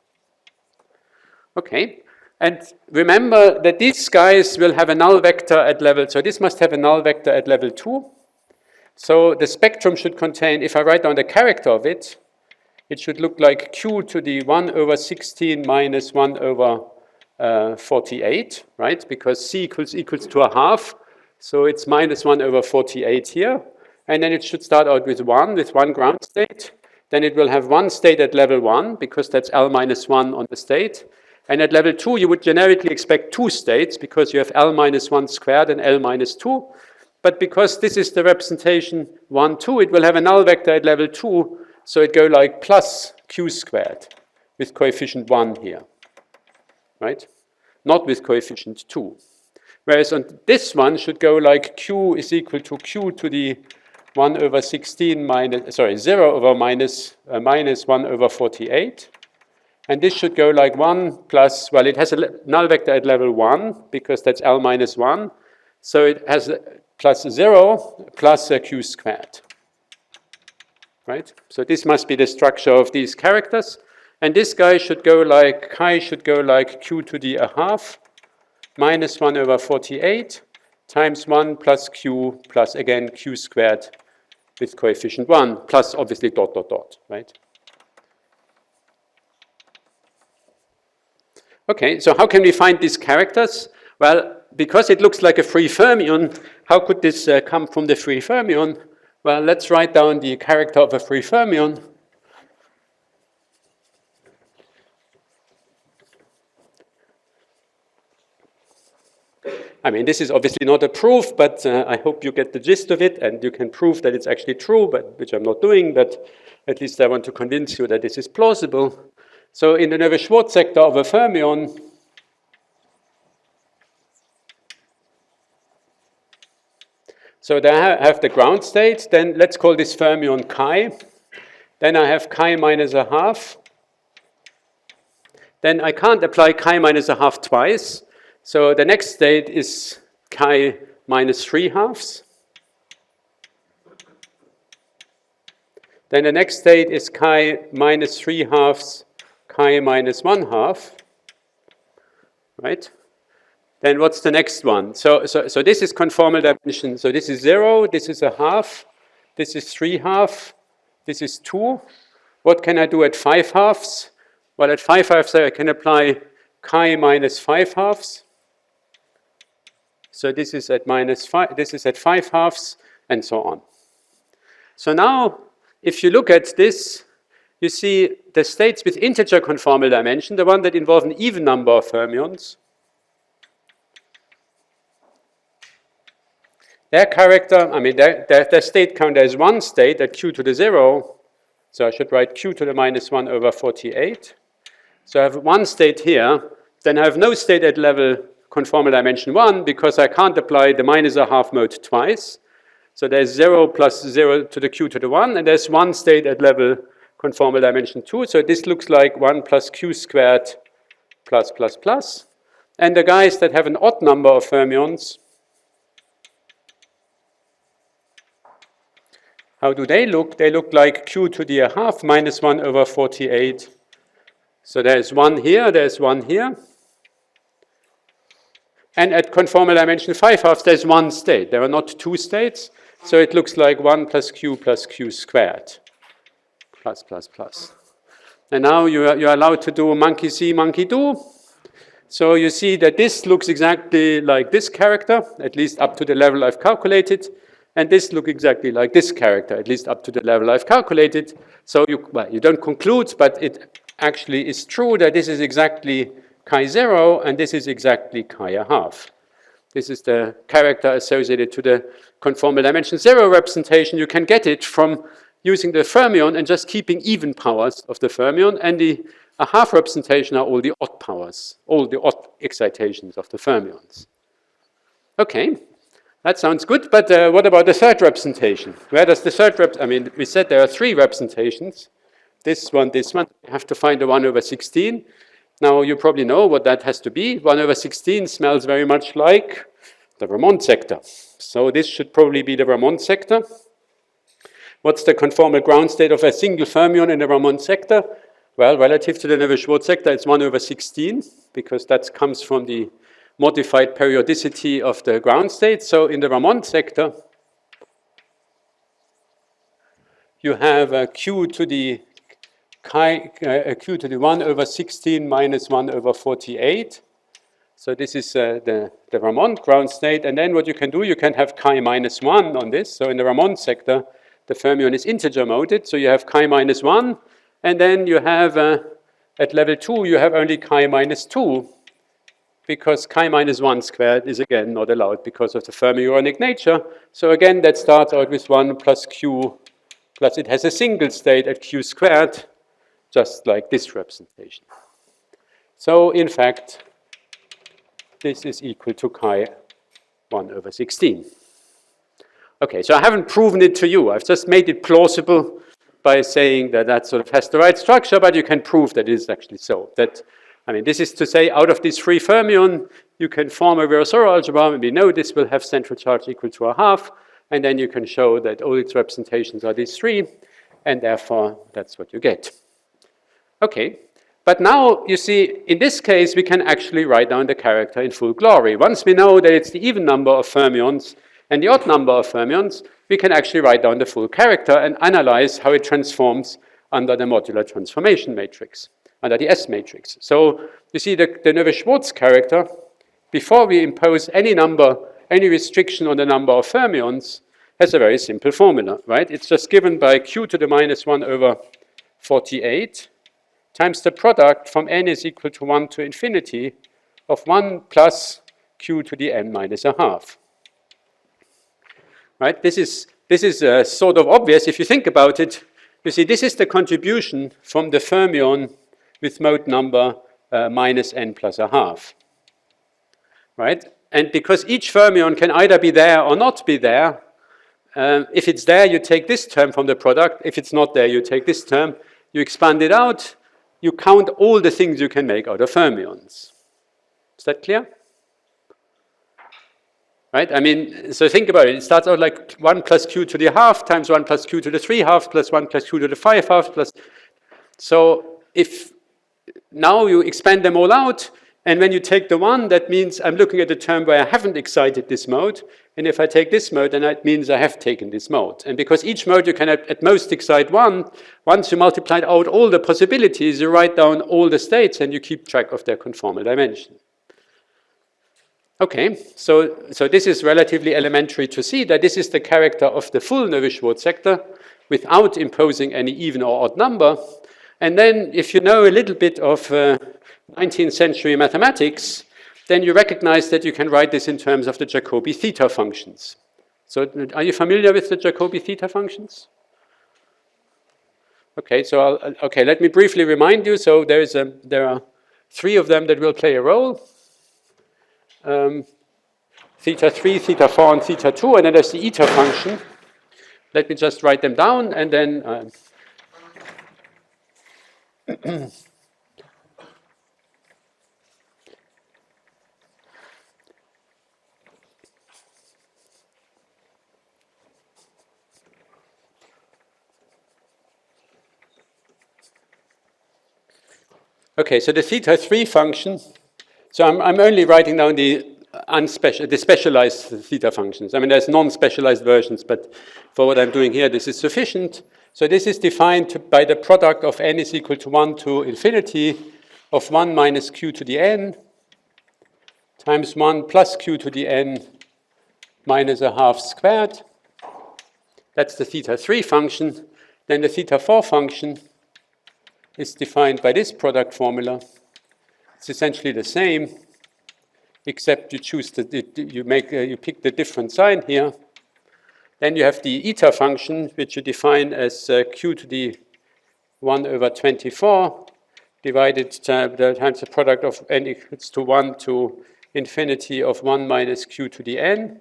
Okay. And remember that these guys will have a null vector at level, so this must have a null vector at level 2. So the spectrum should contain, if I write down the character of it, it should look like Q to the 1 over 16 minus 1 over 48, right? Because C equals to a half, so it's minus 1 over 48 here. And then it should start out with 1 ground state. Then it will have 1 state at level 1, because that's L minus 1 on the state. And at level 2, you would generically expect 2 states, because you have L minus 1 squared and L minus 2. But because this is the representation 1, 2, it will have a null vector at level 2, so it go like plus Q squared with coefficient 1 here, right? Not with coefficient 2. Whereas on this one should go like Q is equal to Q to the 1 over 16 minus, 0 over minus 1 over 48. And this should go like 1 plus, well, it has a null vector at level 1, because that's L minus 1. So it has plus 0 plus a Q squared. Right? So this must be the structure of these characters. And this guy should go like, chi should go like Q to the a half minus 1 over 48 times 1 plus Q plus, again, Q squared with coefficient 1, plus obviously dot, dot, dot, right? Okay, so how can we find these characters? Well, because it looks like a free fermion, how could this come from the free fermion? Well, let's write down the character of a free fermion. I mean, this is obviously not a proof, but I hope you get the gist of it, and you can prove that it's actually true, but which I'm not doing, but at least I want to convince you that this is plausible. So in the Neveu-Schwarz sector of a fermion, so there I have the ground state, then let's call this fermion chi. Then I have chi minus a half then I can't apply chi minus a half twice. So the next state is chi minus 3/2. Then the next state is chi minus 3/2, chi minus 1/2, right? Then what's the next one? So this is conformal dimension. So this is 0, this is a half, this is 3/2, this is 2. What can I do at 5/2? Well, at 5/2 I can apply chi minus 5/2. So this is at minus 5, this is at 5/2, and so on. So now, if you look at this, you see the states with integer conformal dimension, the one that involve an even number of fermions. Their character, I mean, their state count, there's one state at q to the 0. So I should write q to the minus 1 over 48. So I have one state here. Then I have no state at level conformal dimension 1 because I can't apply the minus a half mode twice. So there's 0 plus 0 to the q to the 1. And there's one state at level conformal dimension 2. So this looks like 1 plus q squared plus plus plus. And the guys that have an odd number of fermions, how do they look? They look like q to the half minus 1 over 48. So there's one here, there's one here. And at conformal dimension 5/2, there's one state. There are not two states. So it looks like 1 plus q squared. Plus, plus, plus. And now you're allowed to do monkey see, monkey do. So you see that this looks exactly like this character, at least up to the level I've calculated. And this looks exactly like this character, at least up to the level I've calculated. So you don't conclude, but it actually is true that this is exactly chi 0, and this is exactly chi a half. This is the character associated to the conformal dimension 0 representation. You can get it from using the fermion and just keeping even powers of the fermion, and the a half representation are all the odd powers, all the odd excitations of the fermions. Okay. That sounds good, but what about the third representation? Where does the third I mean, we said there are three representations. This one. You have to find the 1 over 16. Now, you probably know what that has to be. 1 over 16 smells very much like the Ramond sector. So this should probably be the Ramond sector. What's the conformal ground state of a single fermion in the Ramond sector? Well, relative to the Neveu-Schwarz sector, it's 1 over 16, because that comes from the modified periodicity of the ground state. So in the Ramond sector, you have a q to the 1 over 16 minus 1 over 48. So this is the Ramond ground state. And then what you can do, you can have chi minus 1 on this. So in the Ramond sector, the fermion is integer moded. So you have chi minus 1. And then you have, at level 2, you have only chi minus 2. Because chi minus 1 squared is again not allowed because of the fermionic nature. So again, that starts out with 1 plus q, plus it has a single state at q squared, just like this representation. So in fact, this is equal to chi 1 over 16. Okay, so I haven't proven it to you. I've just made it plausible by saying that that sort of has the right structure, but you can prove that it is actually so. I mean, this is to say, out of this free fermion, you can form a Virasoro algebra, and we know this will have central charge equal to a half, and then you can show that all its representations are these three, and therefore, that's what you get. Okay, but now, you see, in this case, we can actually write down the character in full glory. Once we know that it's the even number of fermions and the odd number of fermions, we can actually write down the full character and analyze how it transforms under the modular transformation matrix, under the S matrix. So you see the Neveu-Schwarz character, before we impose any number, any restriction on the number of fermions, has a very simple formula, right? It's just given by q to the minus 1 over 48 times the product from n is equal to 1 to infinity of 1 plus q to the n minus a half. Right? This is sort of obvious if you think about it. You see, this is the contribution from the fermion with mode number minus n plus a half. Right? And because each fermion can either be there or not be there, if it's there, you take this term from the product. If it's not there, you take this term. You expand it out. you count all the things you can make out of fermions. Is that clear? Right? I mean, so think about it. It starts out like 1 plus q to the half times 1 plus q to the 3 halves plus 1 plus q to the 5 halves plus. So if now you expand them all out, and when you take the 1, that means I'm looking at a term where I haven't excited this mode. And if I take this mode, then that means I have taken this mode. And because each mode you can at most excite 1, once you multiply out all the possibilities, you write down all the states and you keep track of their conformal dimension. Okay, so this is relatively elementary to see that this is the character of the full Navier-Schwarz sector without imposing any even or odd number. And then if you know a little bit of 19th century mathematics, then you recognize that you can write this in terms of the Jacobi theta functions. So are you familiar with the Jacobi theta functions? Okay, so let me briefly remind you. So there are 3 of them that will play a role. Theta 3, theta 4, and theta 2, and then there's the eta function. Let me just write them down, and then okay, so the theta 3 function, so I'm only writing down the specialized theta functions. I mean, there's non-specialized versions, but for what I'm doing here, this is sufficient. So this is defined by the product of n is equal to 1 to infinity of 1 minus q to the n times 1 plus q to the n minus a half squared. That's the theta 3 function. Then the theta 4 function is defined by this product formula. It's essentially the same, except you choose you pick the different sign here. Then you have the eta function, which you define as q to the 1 over 24 divided times the product of n equals to 1 to infinity of 1 minus q to the n.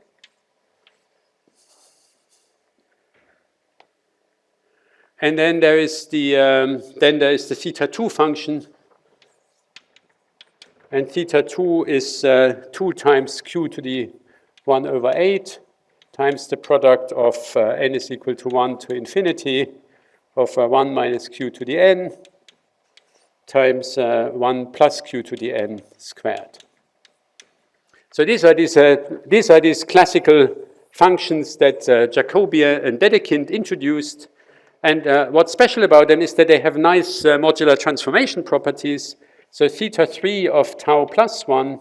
And then there is the theta 2 function. And theta 2 is 2 times q to the 1 over 8 times the product of n is equal to 1 to infinity of 1 minus q to the n times 1 plus q to the n squared. So these are these classical functions that Jacobi and Dedekind introduced. And what's special about them is that they have nice modular transformation properties. So theta 3 of tau plus 1,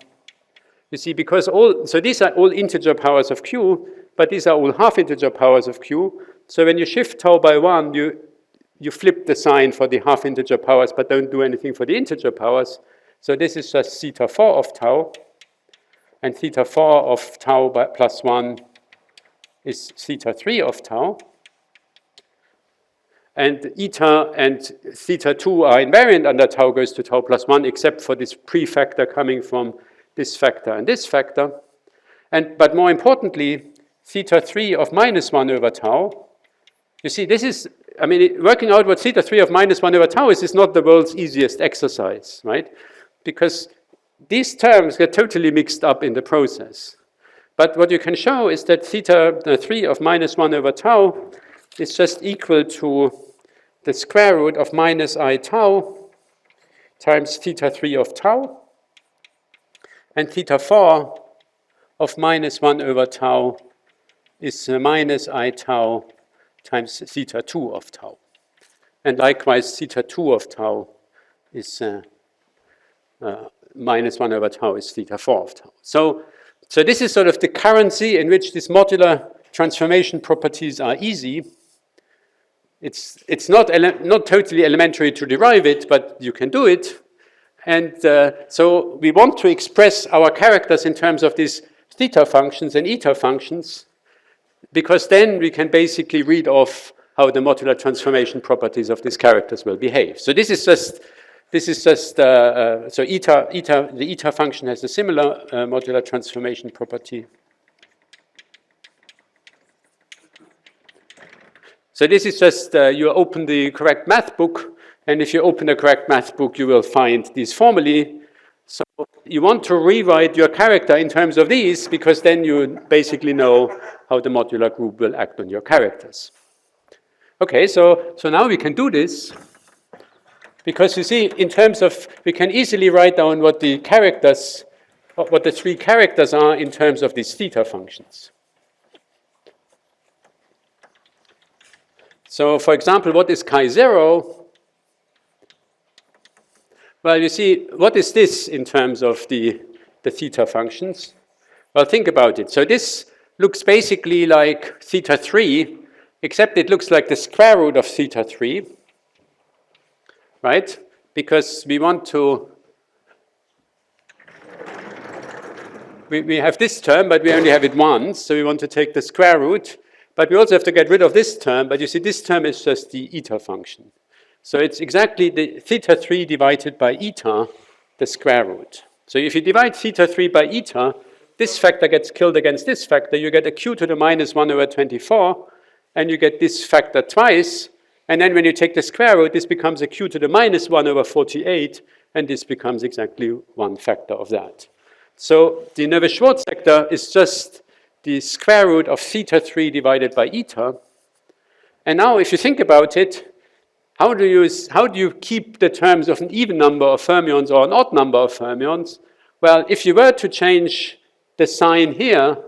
you see, because so these are all integer powers of q, but these are all half integer powers of q. So when you shift tau by 1, you flip the sign for the half integer powers, but don't do anything for the integer powers. So this is just theta 4 of tau, and theta 4 of tau plus 1 is theta 3 of tau. And eta and theta 2 are invariant under tau goes to tau plus 1, except for this prefactor coming from this factor and this factor. But more importantly, theta 3 of minus 1 over tau. You see, this is, I mean, working out what theta 3 of minus 1 over tau is not the world's easiest exercise, right? Because these terms get totally mixed up in the process. But what you can show is that theta 3 of minus 1 over tau is just equal to the square root of minus I tau times theta 3 of tau, and theta 4 of minus 1 over tau is minus I tau times theta 2 of tau. And likewise, theta 2 of tau is minus 1 over tau is theta 4 of tau. So this is sort of the currency in which these modular transformation properties are easy. It's not totally elementary to derive it, but you can do it. And so we want to express our characters in terms of these theta functions and eta functions, because then we can basically read off how the modular transformation properties of these characters will behave. So the eta function has a similar modular transformation property. So this is just, you open the correct math book And if you open the correct math book, you will find these formulae. So you want to rewrite your character in terms of these, because then you basically know how the modular group will act on your characters. Okay, so now we can do this, because you see, in terms of, we can easily write down what the characters, what the three characters are in terms of these theta functions. So for example, what is chi0? Well, you see, what is this in terms of the theta functions? Well, think about it. So this looks basically like theta 3, except it looks like the square root of theta 3, right? Because we want to, we have this term, but we only have it once, so we want to take the square root, but we also have to get rid of this term, but you see this term is just the eta function. So it's exactly the theta 3 divided by eta, the square root. So if you divide theta 3 by eta, this factor gets killed against this factor, you get a q to the minus 1 over 24, and you get this factor twice, and then when you take the square root, this becomes a q to the minus 1 over 48, and this becomes exactly one factor of that. So the Navier-Schwarz factor is just the square root of theta 3 divided by eta. And now if you think about it, how do you keep the terms of an even number of fermions or an odd number of fermions? Well, if you were to change the sign here,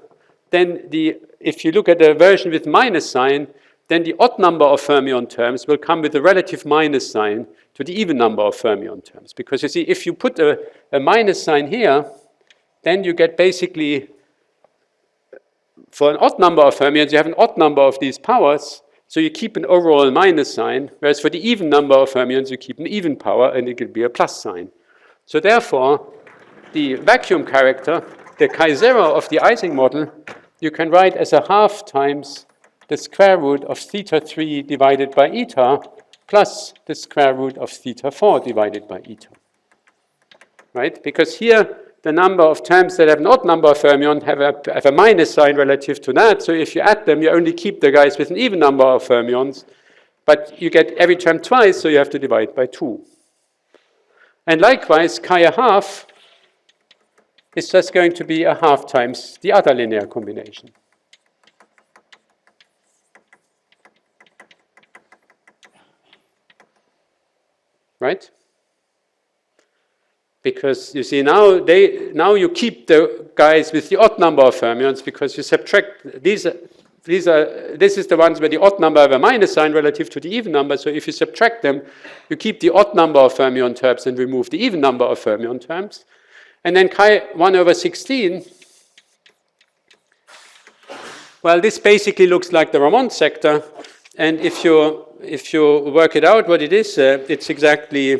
then if you look at the version with minus sign, then the odd number of fermion terms will come with a relative minus sign to the even number of fermion terms. Because you see, if you put a minus sign here, then you get basically, for an odd number of fermions, you have an odd number of these powers, so you keep an overall minus sign, whereas for the even number of fermions, you keep an even power, and it could be a plus sign. So therefore, the vacuum character, the chi0 of the Ising model, you can write as a half times the square root of theta 3 divided by eta plus the square root of theta 4 divided by eta. Right? Because here, the number of terms that have an odd number of fermion have a minus sign relative to that. So if you add them, you only keep the guys with an even number of fermions. But you get every term twice, so you have to divide by 2. And likewise, chi1/2 is just going to be a half times the other linear combination. Right? Because you see now you keep the guys with the odd number of fermions, because you subtract this is the ones where the odd number have a minus sign relative to the even number. So if you subtract them, you keep the odd number of fermion terms and remove the even number of fermion terms. And then chi1 over 16, well, this basically looks like the Ramond sector. And if you work it out what it is, it's exactly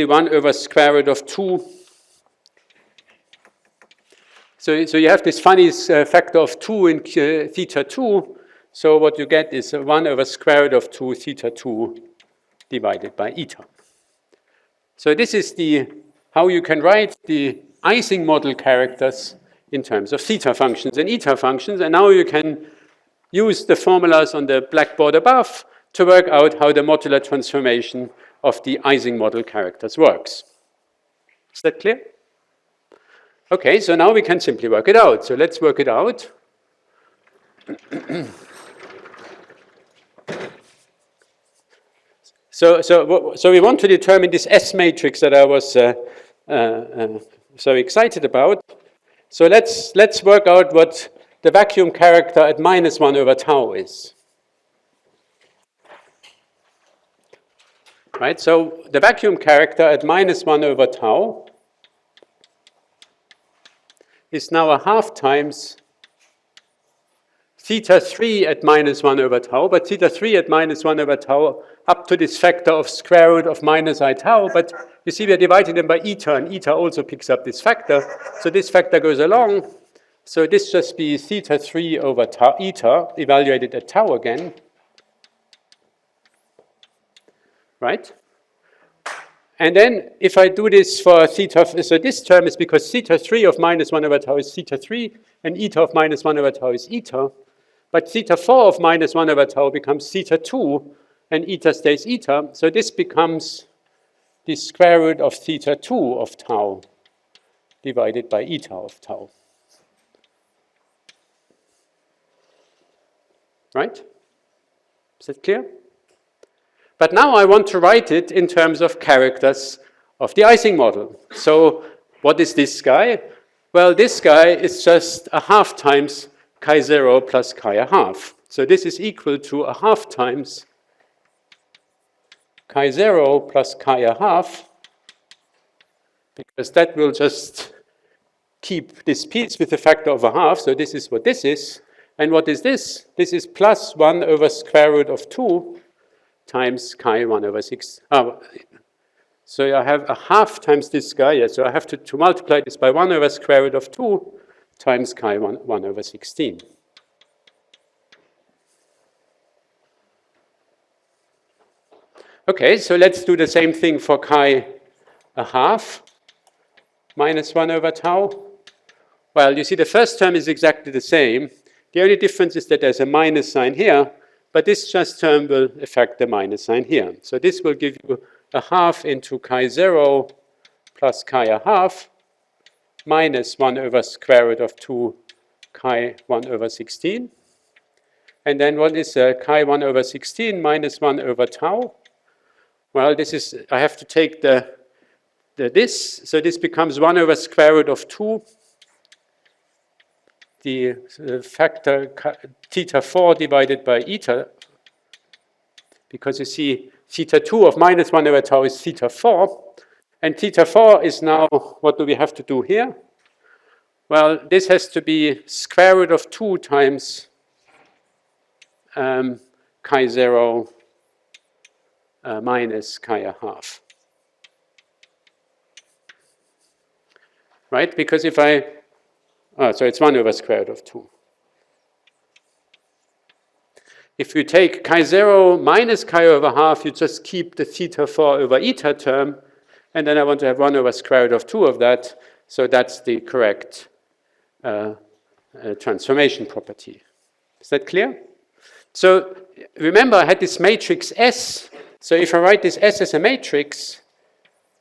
1 over square root of 2. So you have this funny factor of 2 in theta 2. So what you get is 1 over square root of 2 theta 2 divided by eta. So this is how you can write the Ising model characters in terms of theta functions and eta functions. And now you can use the formulas on the blackboard above to work out how the modular transformation of the Ising model characters works. Is that clear? Okay, so now we can simply work it out. So let's work it out. So we want to determine this S matrix that I was so excited about. So let's work out what the vacuum character at minus 1 over tau is. Right, so the vacuum character at minus 1 over tau is now a half times theta 3 at minus 1 over tau, but theta 3 at minus 1 over tau up to this factor of square root of minus I tau, but you see we are dividing them by eta, and eta also picks up this factor, so this factor goes along, so this just be theta 3 over tau, eta, evaluated at tau again, right? And then if I do this for theta, so this term is because theta 3 of minus 1 over tau is theta 3, and eta of minus 1 over tau is eta. but theta 4 of minus 1 over tau becomes theta 2, and eta stays eta. So this becomes the square root of theta 2 of tau divided by eta of tau. Right? Is that clear? But now I want to write it in terms of characters of the Ising model. So what is this guy? Well, this guy is just a half times chi0 plus chi a half. So this is equal to a half times chi0 plus chi a half, because that will just keep this piece with a factor of a half. So this is what this is. And what is this? This is plus 1 over square root of 2 times chi 1 over 6. So I have a half times this guy. Yeah, so I have to multiply this by 1 over square root of 2 times chi 1 over 16. Okay, so let's do the same thing for chi a half minus 1 over tau. Well, you see the first term is exactly the same. The only difference is that there's a minus sign here, but this just term will affect the minus sign here. So this will give you a half into chi 0 plus chi a half minus 1 over square root of 2 chi 1 over 16. And then what is chi 1 over 16 minus 1 over tau? Well, this is, I have to take this, so this becomes 1 over square root of 2, the factor theta 4 divided by eta, because you see theta 2 of minus 1 over tau is theta 4, and theta 4 is now, what do we have to do here? Well, this has to be square root of 2 times chi 0 minus chi a half. Right? Because if I, so it's 1 over square root of 2. If you take chi 0 minus chi over half, you just keep the theta 4 over eta term, and then I want to have 1 over square root of 2 of that, so that's the correct transformation property. Is that clear? So remember, I had this matrix S. So if I write this S as a matrix,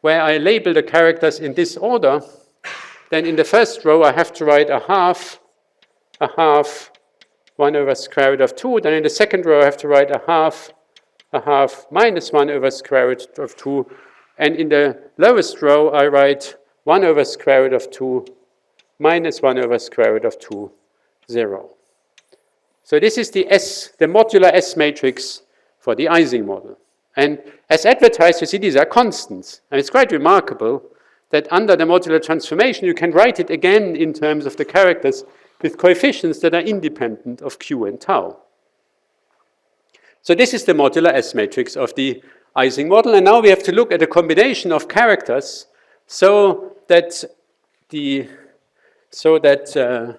where I label the characters in this order, then in the first row I have to write a half, 1 over square root of 2. Then in the second row I have to write a half minus 1 over square root of 2. And in the lowest row I write 1 over square root of 2 minus 1 over square root of 2, 0. So this is the modular S matrix for the Ising model. And as advertised, you see these are constants. And it's quite remarkable that under the modular transformation, you can write it again in terms of the characters with coefficients that are independent of Q and tau. So this is the modular S matrix of the Ising model. And now we have to look at a combination of characters so that the modular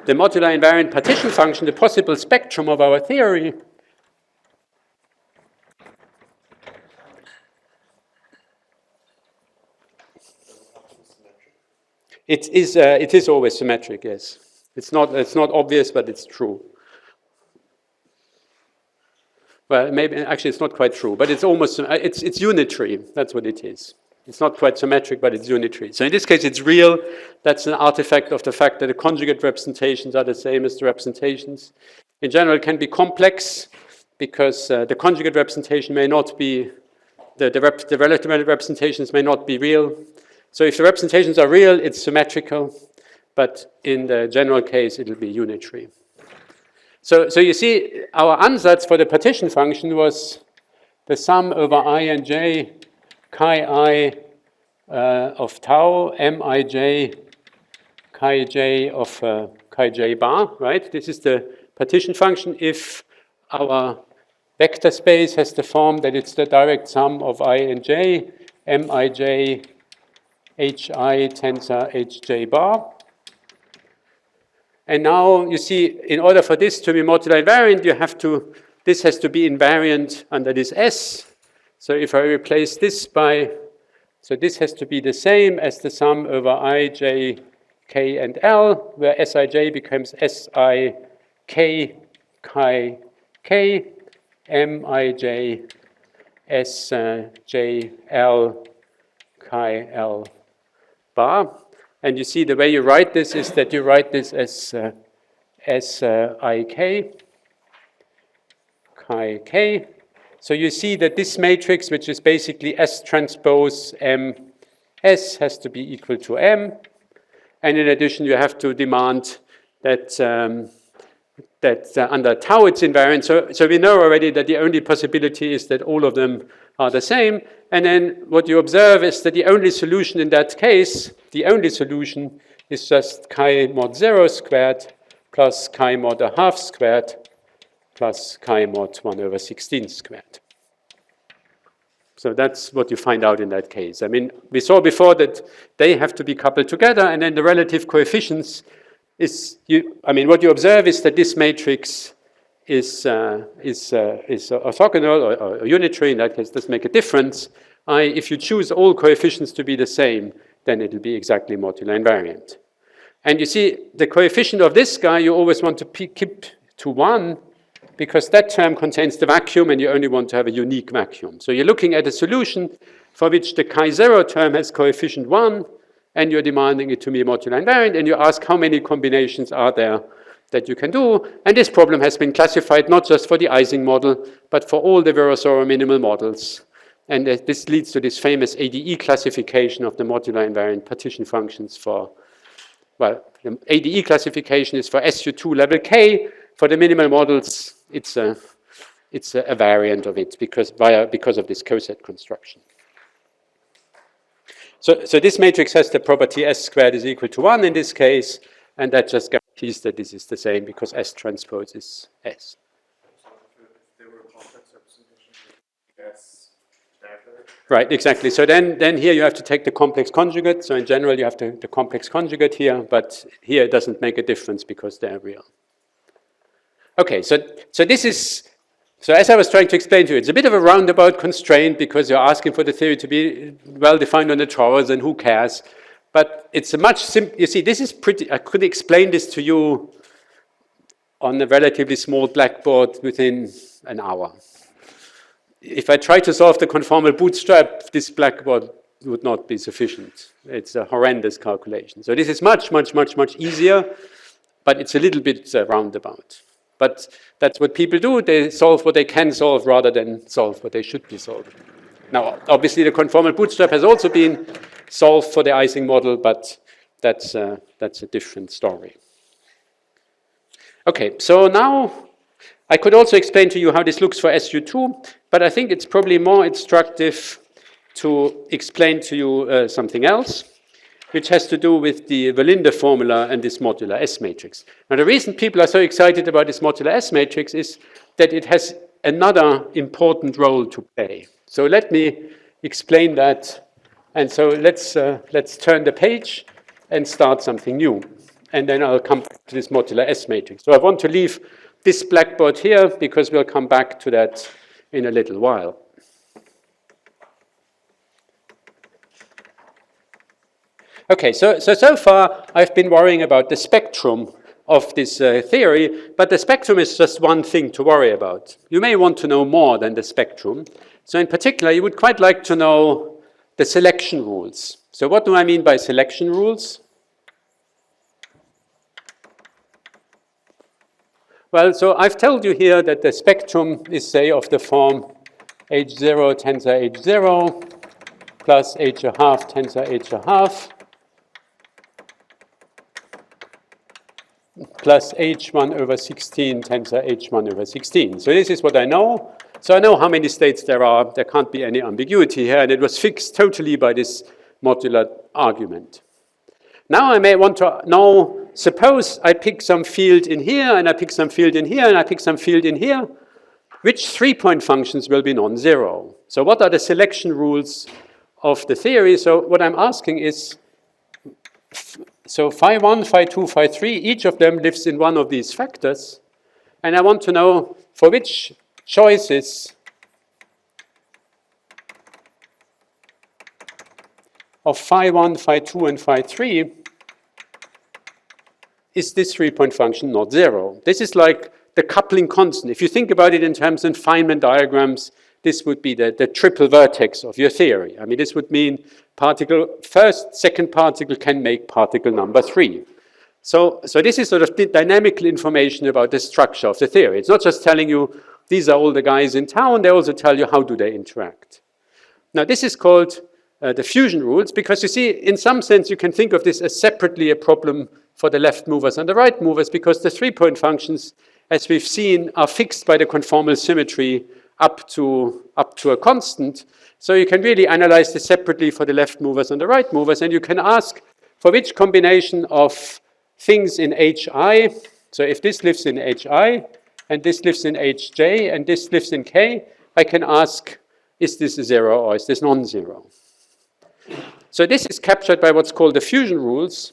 invariant partition function, the possible spectrum of our theory, it is always symmetric, yes. It's not obvious, but it's true. Well, maybe actually it's not quite true, but it's almost it's unitary. That's what it is. It's not quite symmetric, but it's unitary. So in this case, it's real. That's an artifact of the fact that the conjugate representations are the same as the representations. In general, it can be complex because the conjugate representation may not be, the relative representations may not be real. So if the representations are real, it's symmetrical, but in the general case, it'll be unitary. So you see, our ansatz for the partition function was the sum over I and j chi I of tau, mij chi j of chi j bar, right? This is the partition function if our vector space has the form that it's the direct sum of I and j, mij hi tensor hj bar. And now you see, in order for this to be modular invariant, this has to be invariant under this S. So if I replace this by, so this has to be the same as the sum over I, j, K and L, where Sij becomes Si K chi K, Mij Sj L chi L bar. And you see the way you write this is that you write this as Sik chi K. So you see that this matrix, which is basically S transpose M S, has to be equal to M. And in addition, you have to demand that, under tau it's invariant. So we know already that the only possibility is that all of them are the same. And then what you observe is that the only solution in that case, the only solution is just chi mod 0 squared plus chi mod a half squared plus chi mod 1/16 squared. So that's what you find out in that case. I mean, we saw before that they have to be coupled together, and then the relative coefficients is, what you observe is that this matrix is orthogonal or unitary. In that case, doesn't make a difference. If you choose all coefficients to be the same, then it will be exactly modular invariant. And you see, the coefficient of this guy, you always want to keep to 1, because that term contains the vacuum and you only want to have a unique vacuum. So you're looking at a solution for which the chi0 term has coefficient 1, and you're demanding it to be modular invariant, and you ask how many combinations are there that you can do. And this problem has been classified not just for the Ising model, but for all the Virasoro minimal models. And this leads to this famous ADE classification of the modular invariant partition functions for, well, the ADE classification is for SU2 level K. For the minimal models, it's a variant of it because of this coset construction. So this matrix has the property S squared is equal to 1 in this case, and that just guarantees that this is the same because S transpose is S. So if there were complex representations of S dagger. Right, exactly. So then here you have to take the complex conjugate. So in general, you have the complex conjugate here, but here it doesn't make a difference because they're real. Okay, so this is, so as I was trying to explain to you, it's a bit of a roundabout constraint because you're asking for the theory to be well defined on the drawers, and who cares? But it's a much simpler, you see, this is pretty, I could explain this to you on a relatively small blackboard within an hour. If I try to solve the conformal bootstrap, this blackboard would not be sufficient. It's a horrendous calculation. So this is much, much, much, much easier, but it's a little bit roundabout. But that's what people do. They solve what they can solve rather than solve what they should be solving. Now, obviously, the conformal bootstrap has also been solved for the Ising model, but that's a different story. Okay, so now I could also explain to you how this looks for SU2, but I think it's probably more instructive to explain to you something else, which has to do with the Verlinde formula and this modular S matrix. Now, the reason people are so excited about this modular S matrix is that it has another important role to play. So let me explain that. And so let's turn the page and start something new. And then I'll come back to this modular S matrix. So I want to leave this blackboard here because we'll come back to that in a little while. Okay, so far I've been worrying about the spectrum of this theory, but the spectrum is just one thing to worry about. You may want to know more than the spectrum. So in particular, you would quite like to know the selection rules. So what do I mean by selection rules? Well, so I've told you here that the spectrum is, say, of the form H0 tensor H0 plus H a half tensor H a half plus H1/16 tensor H1/16. So this is what I know. So I know how many states there are. There can't be any ambiguity here, and it was fixed totally by this modular argument. Now I may want to know, suppose I pick some field in here, and I pick some field in here, and I pick some field in here. Which 3-point functions will be non-zero? So what are the selection rules of the theory? So what I'm asking is, so phi 1, phi 2, phi 3, each of them lives in one of these factors. And I want to know for which choices of phi 1, phi 2, and phi 3, is this 3-point function not zero? This is like the coupling constant. If you think about it in terms of Feynman diagrams, this would be the triple vertex of your theory. I mean, this would mean particle first, second particle can make particle number 3. So this is sort of the dynamical information about the structure of the theory. It's not just telling you these are all the guys in town, they also tell you how do they interact. Now this is called the fusion rules, because you see, in some sense you can think of this as separately a problem for the left movers and the right movers, because the 3-point functions, as we've seen, are fixed by the conformal symmetry up to a constant. So you can really analyze this separately for the left movers and the right movers, and you can ask for which combination of things in Hi, so if this lives in Hi, and this lives in Hj, and this lives in K, I can ask, is this a zero or is this non-zero? So this is captured by what's called the fusion rules.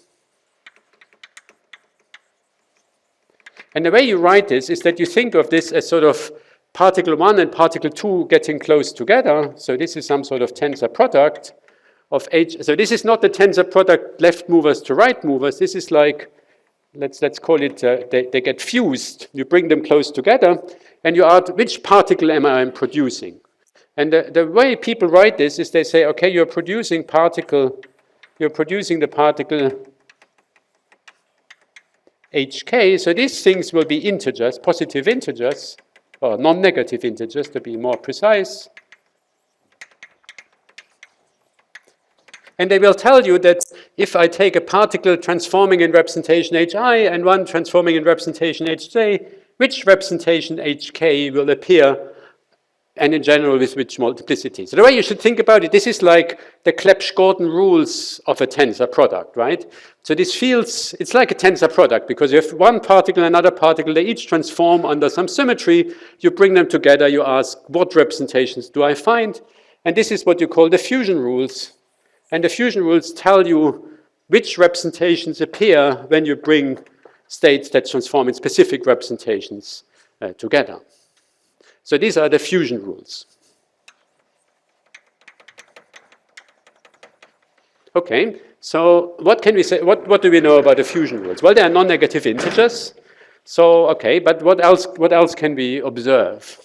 And the way you write this is that you think of this as sort of particle 1 and particle 2 getting close together. So this is some sort of tensor product of H. So this is not the tensor product left movers to right movers. This is like, let's call it, they get fused. You bring them close together, and you ask, which particle am I producing? And the way people write this is they say, okay, you're producing the particle Hk, so these things will be integers, positive integers, or non-negative integers to be more precise. And they will tell you that if I take a particle transforming in representation Hi and one transforming in representation Hj, which representation Hk will appear, and in general with which multiplicity. So the way you should think about it, this is like the Clebsch-Gordon rules of a tensor product, right? So this feels, it's like a tensor product, because you have one particle and another particle, they each transform under some symmetry, you bring them together, you ask, what representations do I find? And this is what you call the fusion rules. And the fusion rules tell you which representations appear when you bring states that transform in specific representations together. So these are the fusion rules. Okay, so what can we say? What do we know about the fusion rules? Well, they are non-negative integers. So, okay, but what else can we observe?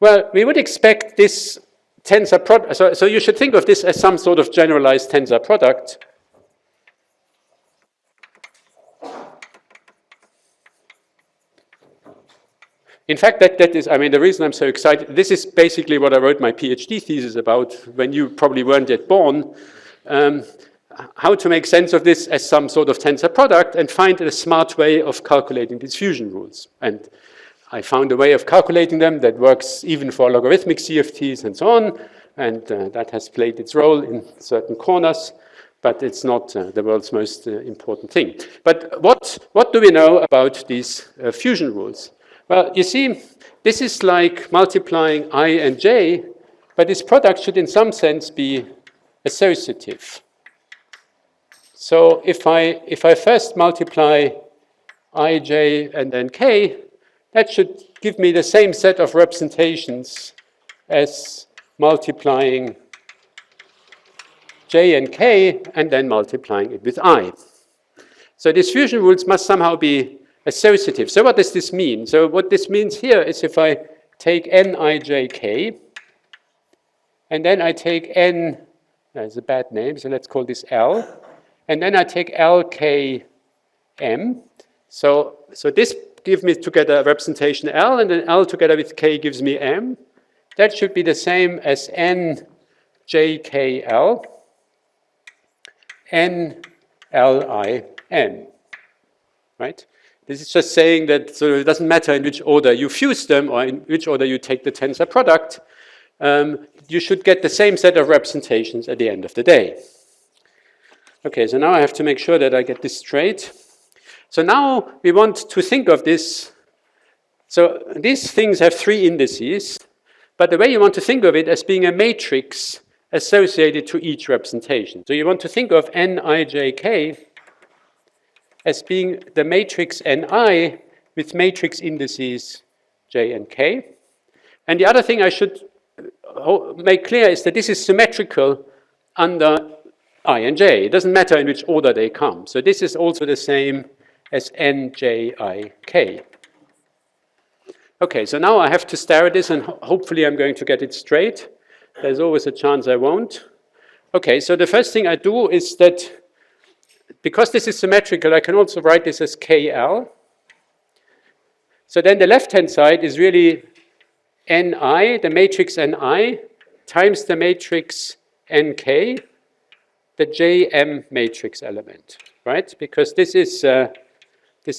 Well, we would expect this tensor product. So you should think of this as some sort of generalized tensor product. In fact, that is, I mean, the reason I'm so excited, this is basically what I wrote my PhD thesis about when you probably weren't yet born, how to make sense of this as some sort of tensor product and find a smart way of calculating these fusion rules. And I found a way of calculating them that works even for logarithmic CFTs and so on, and that has played its role in certain corners, but it's not the world's most important thing. But what do we know about these fusion rules? Well, you see, this is like multiplying I and j, but this product should in some sense be associative. So if I first multiply I, j, and then k, that should give me the same set of representations as multiplying j and k, and then multiplying it with I. So these fusion rules must somehow be associative. So what does this mean? So what this means here is if I take nijk, and then I take n, that's a bad name, so let's call this L, and then I take lkm. So this gives me together a representation L, and then L together with k gives me m. That should be the same as njkl, nlin, right? This is just saying that so it doesn't matter in which order you fuse them or in which order you take the tensor product, you should get the same set of representations at the end of the day. Okay, so now I have to make sure that I get this straight. So now we want to think of this. So these things have three indices, but the way you want to think of it as being a matrix associated to each representation. So you want to think of nijk as being the matrix Ni with matrix indices j and k. And the other thing I should make clear is that this is symmetrical under I and j. It doesn't matter in which order they come. So this is also the same as njik. Okay, so now I have to stare at this, and hopefully I'm going to get it straight. There's always a chance I won't. Okay, so the first thing I do is that, because this is symmetrical, I can also write this as KL. So then the left-hand side is really Ni, the matrix Ni, times the matrix Nk, the Jm matrix element, right? Because this is the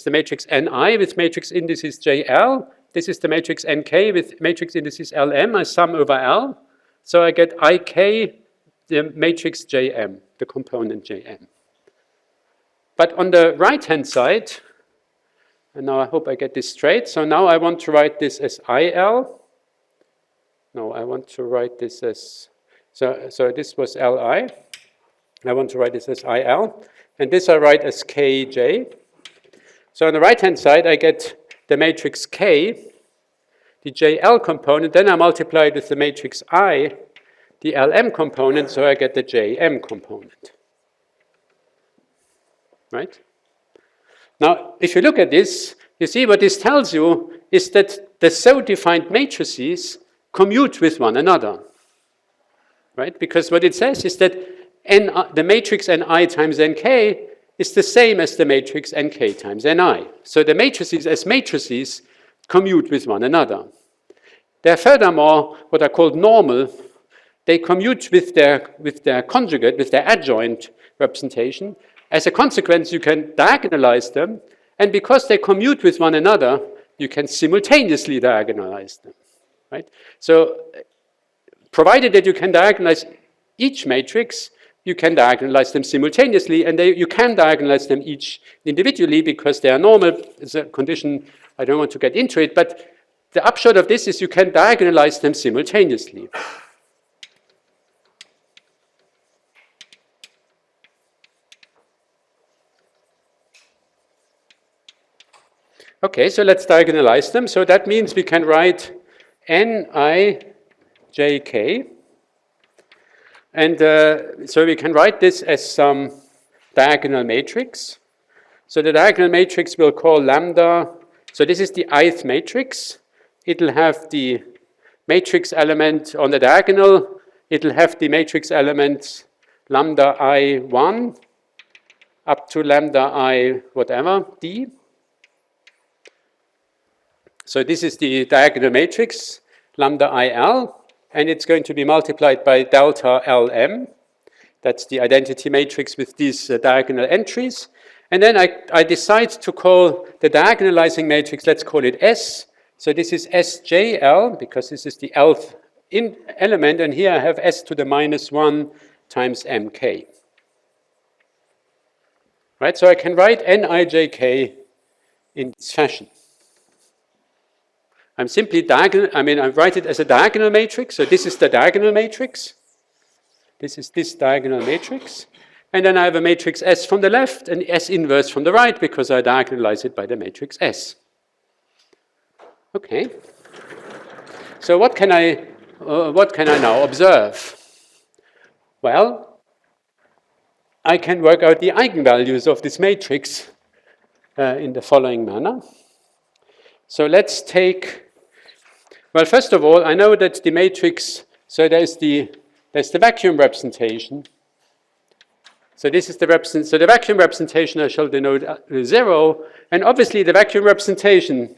matrix Ni with matrix indices Jl. This is the matrix Nk with matrix indices Lm. I sum over L. So I get Ik, the matrix Jm, the component Jm. But on the right-hand side, and now I hope I get this straight. So now I want to write this as IL. No, I want to write this as, so this was Li. I want to write this as IL. And this I write as Kj. So on the right-hand side, I get the matrix K, the JL component. Then I multiply it with the matrix I, the Lm component, so I get the Jm component. Right? Now, if you look at this, you see what this tells you is that the so-defined matrices commute with one another. Right? Because what it says is that the matrix Ni times Nk is the same as the matrix Nk times Ni. So the matrices as matrices commute with one another. They're furthermore what are called normal. They commute with their conjugate, with their adjoint representation. As a consequence, you can diagonalize them, and because they commute with one another, you can simultaneously diagonalize them, right? So, provided that you can diagonalize each matrix, you can diagonalize them simultaneously, and you can diagonalize them each individually because they are normal. It's a condition, I don't want to get into it, but the upshot of this is you can diagonalize them simultaneously. Okay, so let's diagonalize them. So that means we can write Nij, and so we can write this as some diagonal matrix. So the diagonal matrix we'll call lambda. So this is the ith matrix. It'll have the matrix element on the diagonal. It'll have the matrix elements lambda I1 up to lambda I whatever, d. So this is the diagonal matrix, lambda IL, and it's going to be multiplied by delta LM. That's the identity matrix with these diagonal entries. And then I decide to call the diagonalizing matrix, let's call it S. So this is SJL, because this is the lth element, and here I have S to the minus 1 times MK. Right, so I can write Nijk in this fashion. I'm simply I write it as a diagonal matrix. So this is the diagonal matrix. This is this diagonal matrix. And then I have a matrix S from the left and S inverse from the right because I diagonalize it by the matrix S. Okay. So what can I now observe? Well, I can work out the eigenvalues of this matrix in the following manner. So let's take, well, first of all, I know that the matrix, so there's the vacuum representation. So this is the so the vacuum representation I shall denote 0, and obviously the vacuum representation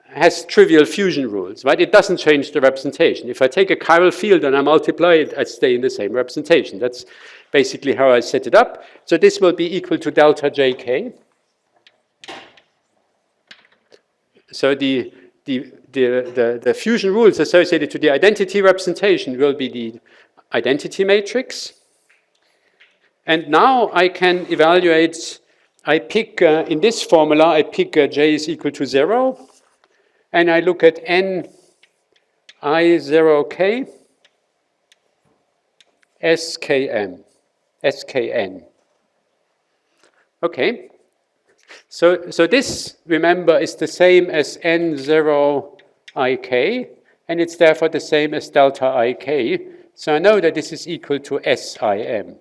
has trivial fusion rules, right? It doesn't change the representation. If I take a chiral field and I multiply it, I stay in the same representation. That's basically how I set it up. So this will be equal to delta Jk. So the fusion rules associated to the identity representation will be the identity matrix. And now I can evaluate, I pick, in this formula, I pick J is equal to 0, and I look at N I0K, Skn. Okay. So this, remember, is the same as N0Ik, and it's therefore the same as delta Ik. So I know that this is equal to Sim.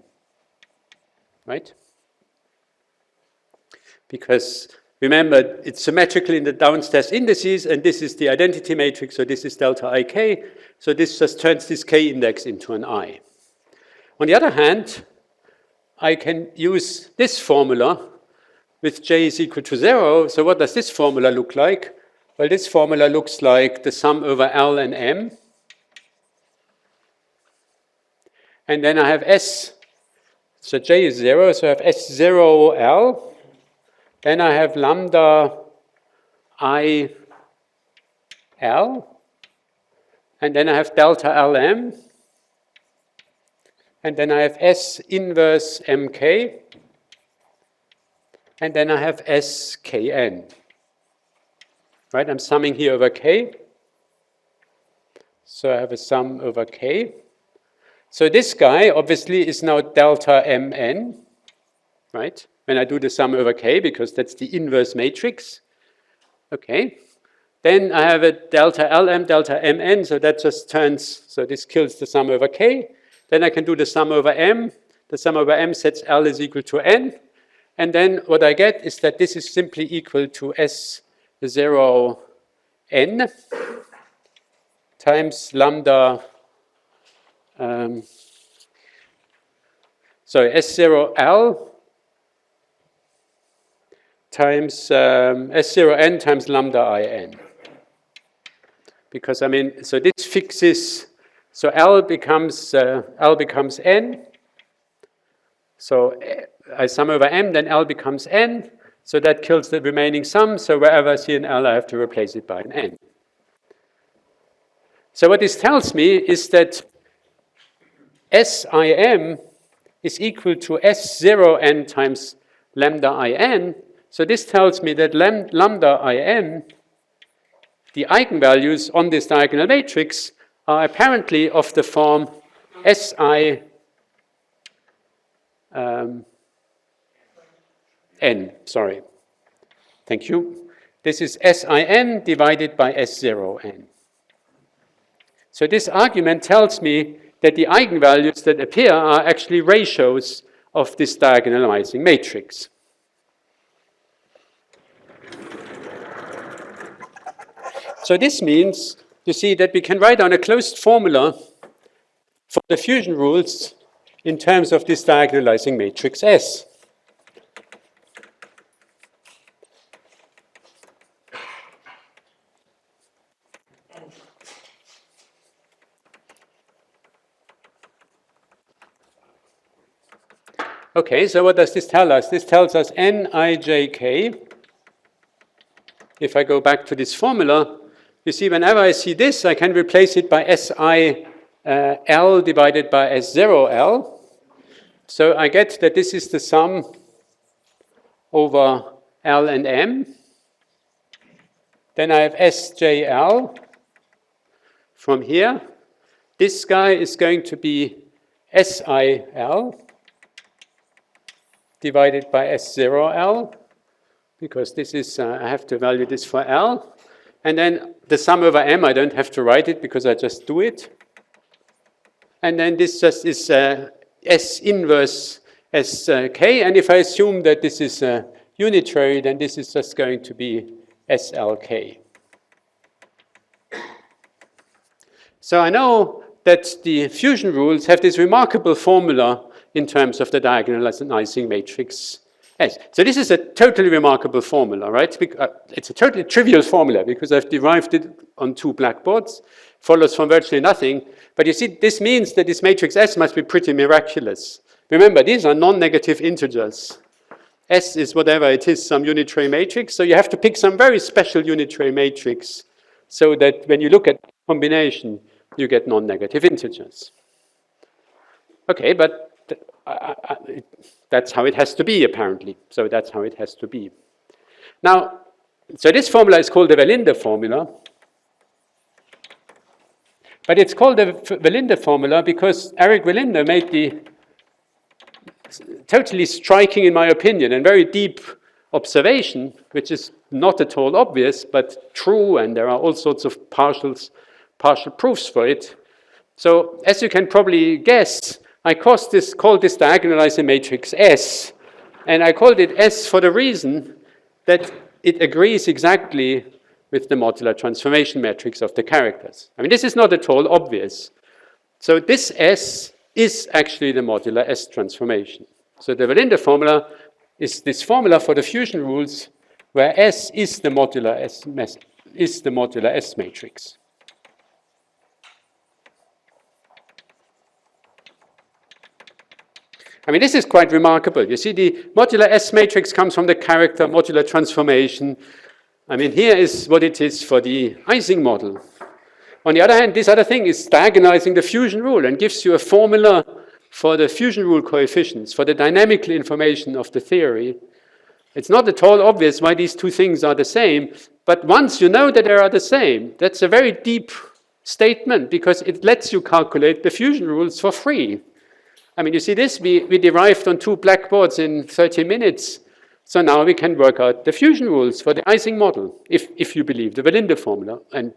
Right? because remember, it's symmetrical in the downstairs indices, and this is the identity matrix, so this is delta ik, so this just turns this k index into an I. On the other hand, I can use this formula with j is equal to 0. So what does this formula look like? Well, this formula looks like the sum over L and M. And then I have S, so j is 0, so I have S0L. Then I have lambda I L. And then I have delta LM. And then I have S inverse MK. And then I have SKN. Right, I'm summing here over K. So I have a sum over K. So this guy obviously is now delta MN, right? When I do the sum over K, because that's the inverse matrix. Okay. Then I have a delta LM, delta MN, so that just turns, so this kills the sum over K. Then I can do the sum over M. The sum over M sets L is equal to N. And then what I get is that this is simply equal to S0N times lambda, S0L times S0N times lambda IN. Because, I mean, so this fixes, so L becomes N. So I sum over M, then L becomes N. So that kills the remaining sum. So wherever I see an L, I have to replace it by an N. So what this tells me is that SIM is equal to S0N times lambda IN. So this tells me that lambda IN, the eigenvalues on this diagonal matrix, are apparently of the form SI N, sorry. Thank you. This is SIN divided by S0N. So this argument tells me that the eigenvalues that appear are actually ratios of this diagonalizing matrix. So this means, you see, that we can write down a closed formula for the fusion rules in terms of this diagonalizing matrix S. Okay, so what does this tell us? This tells us Nijk. If I go back to this formula, you see, whenever I see this, I can replace it by SIL divided by S0L. So I get that this is the sum over L and M. Then I have SJL from here. This guy is going to be SIL divided by S0L, because this is, I have to value this for L. And then the sum over M, I don't have to write it because I just do it. And then this just is S inverse SK. And if I assume that this is unitary, then this is just going to be SLK. So I know that the fusion rules have this remarkable formula in terms of the diagonalizing matrix S. So this is a totally remarkable formula, right? It's a totally trivial formula because I've derived it on two blackboards, follows from virtually nothing. But you see, this means that this matrix S must be pretty miraculous. Remember, these are non-negative integers. S is whatever it is, some unitary matrix. So you have to pick some very special unitary matrix so that when you look at combination, you get non-negative integers. Okay, but that's how it has to be, apparently. So that's how it has to be. Now, so this formula is called the Verlinde formula. But it's called the Verlinde formula because Eric Verlinde made the totally striking, in my opinion, and very deep observation, which is not at all obvious, but true, and there are all sorts of partial proofs for it. So, as you can probably guess, I called this diagonalizing matrix S, and I called it S for the reason that it agrees exactly with the modular transformation matrix of the characters. I mean, this is not at all obvious. So this S is actually the modular S transformation. So the Valinde formula is this formula for the fusion rules where S is the modular S matrix. I mean, this is quite remarkable. You see, the modular S matrix comes from the character modular transformation. I mean, here is what it is for the Ising model. On the other hand, this other thing is diagonalizing the fusion rule and gives you a formula for the fusion rule coefficients, for the dynamical information of the theory. It's not at all obvious why these two things are the same, but once you know that they are the same, that's a very deep statement because it lets you calculate the fusion rules for free. I mean, you see this, we derived on 2 blackboards in 30 minutes. So now we can work out the fusion rules for the Ising model, if you believe the Valinde formula. And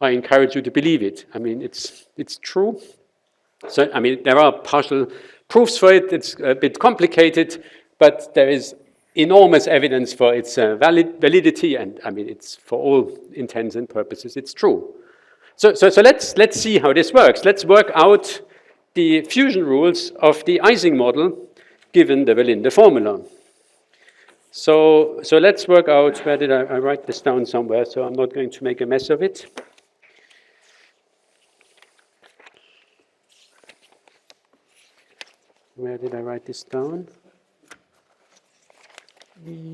I encourage you to believe it. I mean, it's true. So, I mean, there are partial proofs for it. It's a bit complicated, but there is enormous evidence for its validity. And I mean, it's for all intents and purposes, it's true. So let's see how this works. Let's work out the fusion rules of the Ising model given the Valinde formula. So let's work out, where did I write this down somewhere, so I'm not going to make a mess of it. Where did I write this down?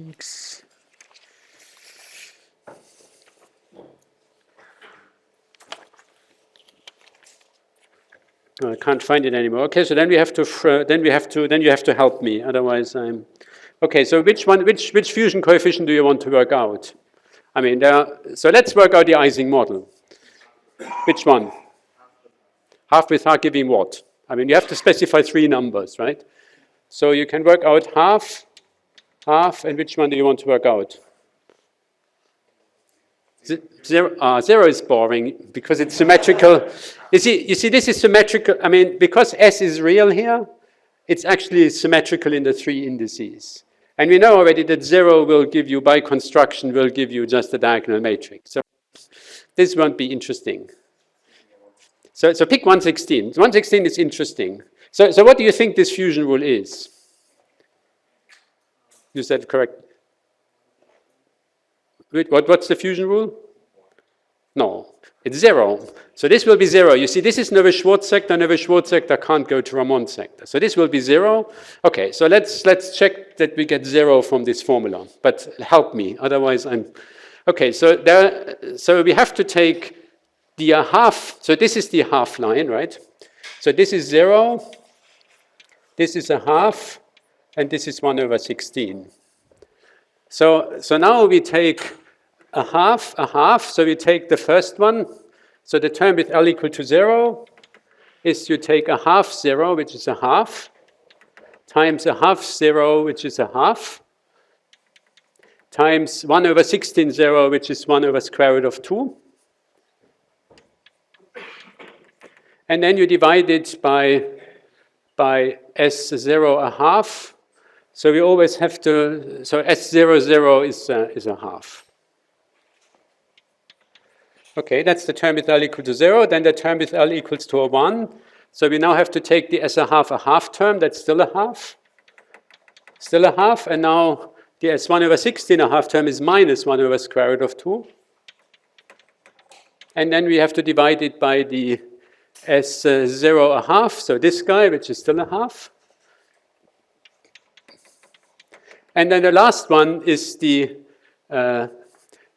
X. I can't find it anymore. Okay, so then you have to help me. Otherwise, I'm. Okay, so which fusion coefficient do you want to work out? I mean, so let's work out the Ising model. Which one? Half with half giving what? I mean, you have to specify 3 numbers, right? So you can work out half, and which one do you want to work out? 0. 0 is boring because it's symmetrical. You see, this is symmetrical. I mean, because S is real here, it's actually symmetrical in the 3 indices. And we know already that 0 will give you, by construction, will give you just a diagonal matrix. So this won't be interesting. So pick 116. 116 is interesting. So what do you think this fusion rule is? You said correct. What's the fusion rule? No, it's 0. So this will be 0. You see, this is Neveu-Schwarz sector. Neveu-Schwarz sector can't go to Ramond sector. So this will be 0. Okay, so let's check that we get 0 from this formula. But help me, otherwise I'm... Okay, so we have to take the half. So this is the half line, right? So this is 0. This is a half. And this is 1/16. So now we take a half, so we take the first one. So the term with L equal to 0 is you take a half 0, which is a half, times a half 0, which is a half, times 1/16 0, which is 1 over square root of 2. And then you divide it by S0 a half. So we always have to, so S00 is a half. Okay, that's the term with L equal to 0. Then the term with L equals to a 1. So we now have to take the S a half term. That's still a half. Still a half. And now the S1/16 a half term is minus 1 over square root of 2. And then we have to divide it by the S0 a half. So this guy, which is still a half. And then the last one is the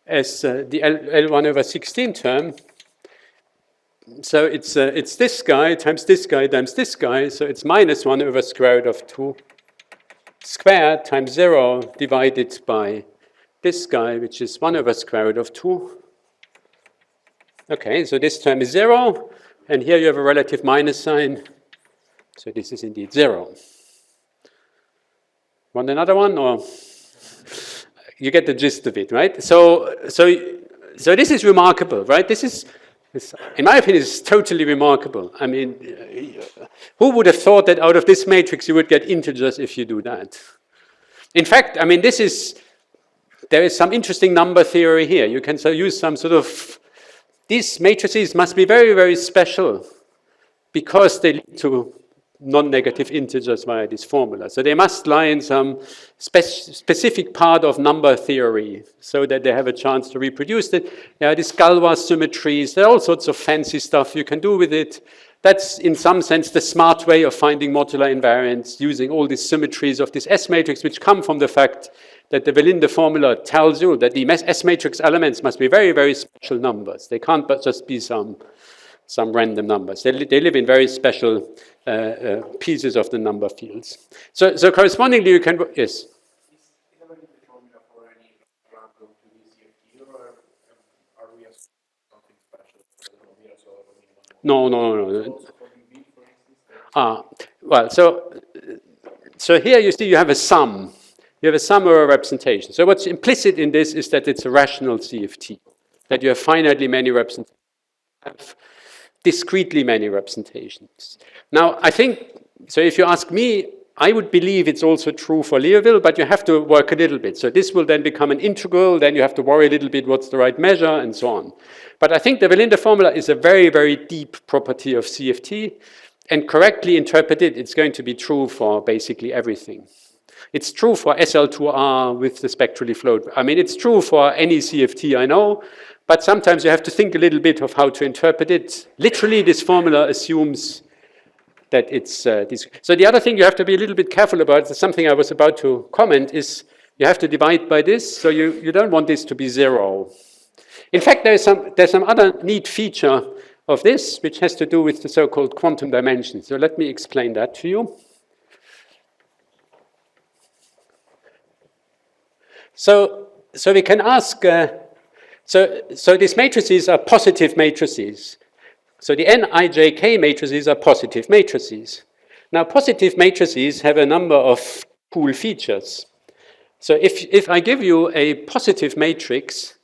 L1/16 term. So it's this guy times this guy times this guy. So it's minus 1 over square root of 2 squared times 0 divided by this guy, which is 1 over square root of 2. Okay, so this term is 0. And here you have a relative minus sign. So this is indeed 0. Want another one, or you get the gist of it, right? So this is remarkable, right? This, in my opinion, is totally remarkable. I mean, who would have thought that out of this matrix you would get integers if you do that? In fact, I mean, this is there is some interesting number theory here. You can so use some sort of, these matrices must be very, very special because they lead to non-negative integers via this formula. So they must lie in some specific part of number theory so that they have a chance to reproduce it. There are these Galois symmetries, there are all sorts of fancy stuff you can do with it. That's in some sense the smart way of finding modular invariants, using all these symmetries of this S matrix, which come from the fact that the Velinde formula tells you that the S matrix elements must be very, very special numbers. They can't but just be some random numbers. They live in very special pieces of the number fields. So correspondingly, you can, yes? Is there any formula for any random to the CFT, or are we assuming something special? No. Well, so here you see you have a sum. You have a sum or a representation. So what's implicit in this is that it's a rational CFT, that you have finitely many representations, discretely many representations. Now, I think, so if you ask me, I would believe it's also true for Liouville, but you have to work a little bit. So this will then become an integral, then you have to worry a little bit what's the right measure, and so on. But I think the Velinde formula is a very, very deep property of CFT, and correctly interpreted, it's going to be true for basically everything. It's true for SL2R with the spectrally float. I mean, it's true for any CFT I know, but sometimes you have to think a little bit of how to interpret it. Literally, this formula assumes that it's this. So the other thing you have to be a little bit careful about, something I was about to comment, is you have to divide by this, so you don't want this to be 0. In fact, there's some other neat feature of this, which has to do with the so-called quantum dimension. So let me explain that to you. So we can ask, so these matrices are positive matrices. So the Nijk matrices are positive matrices. Now, positive matrices have a number of cool features. So if I give you a positive matrix,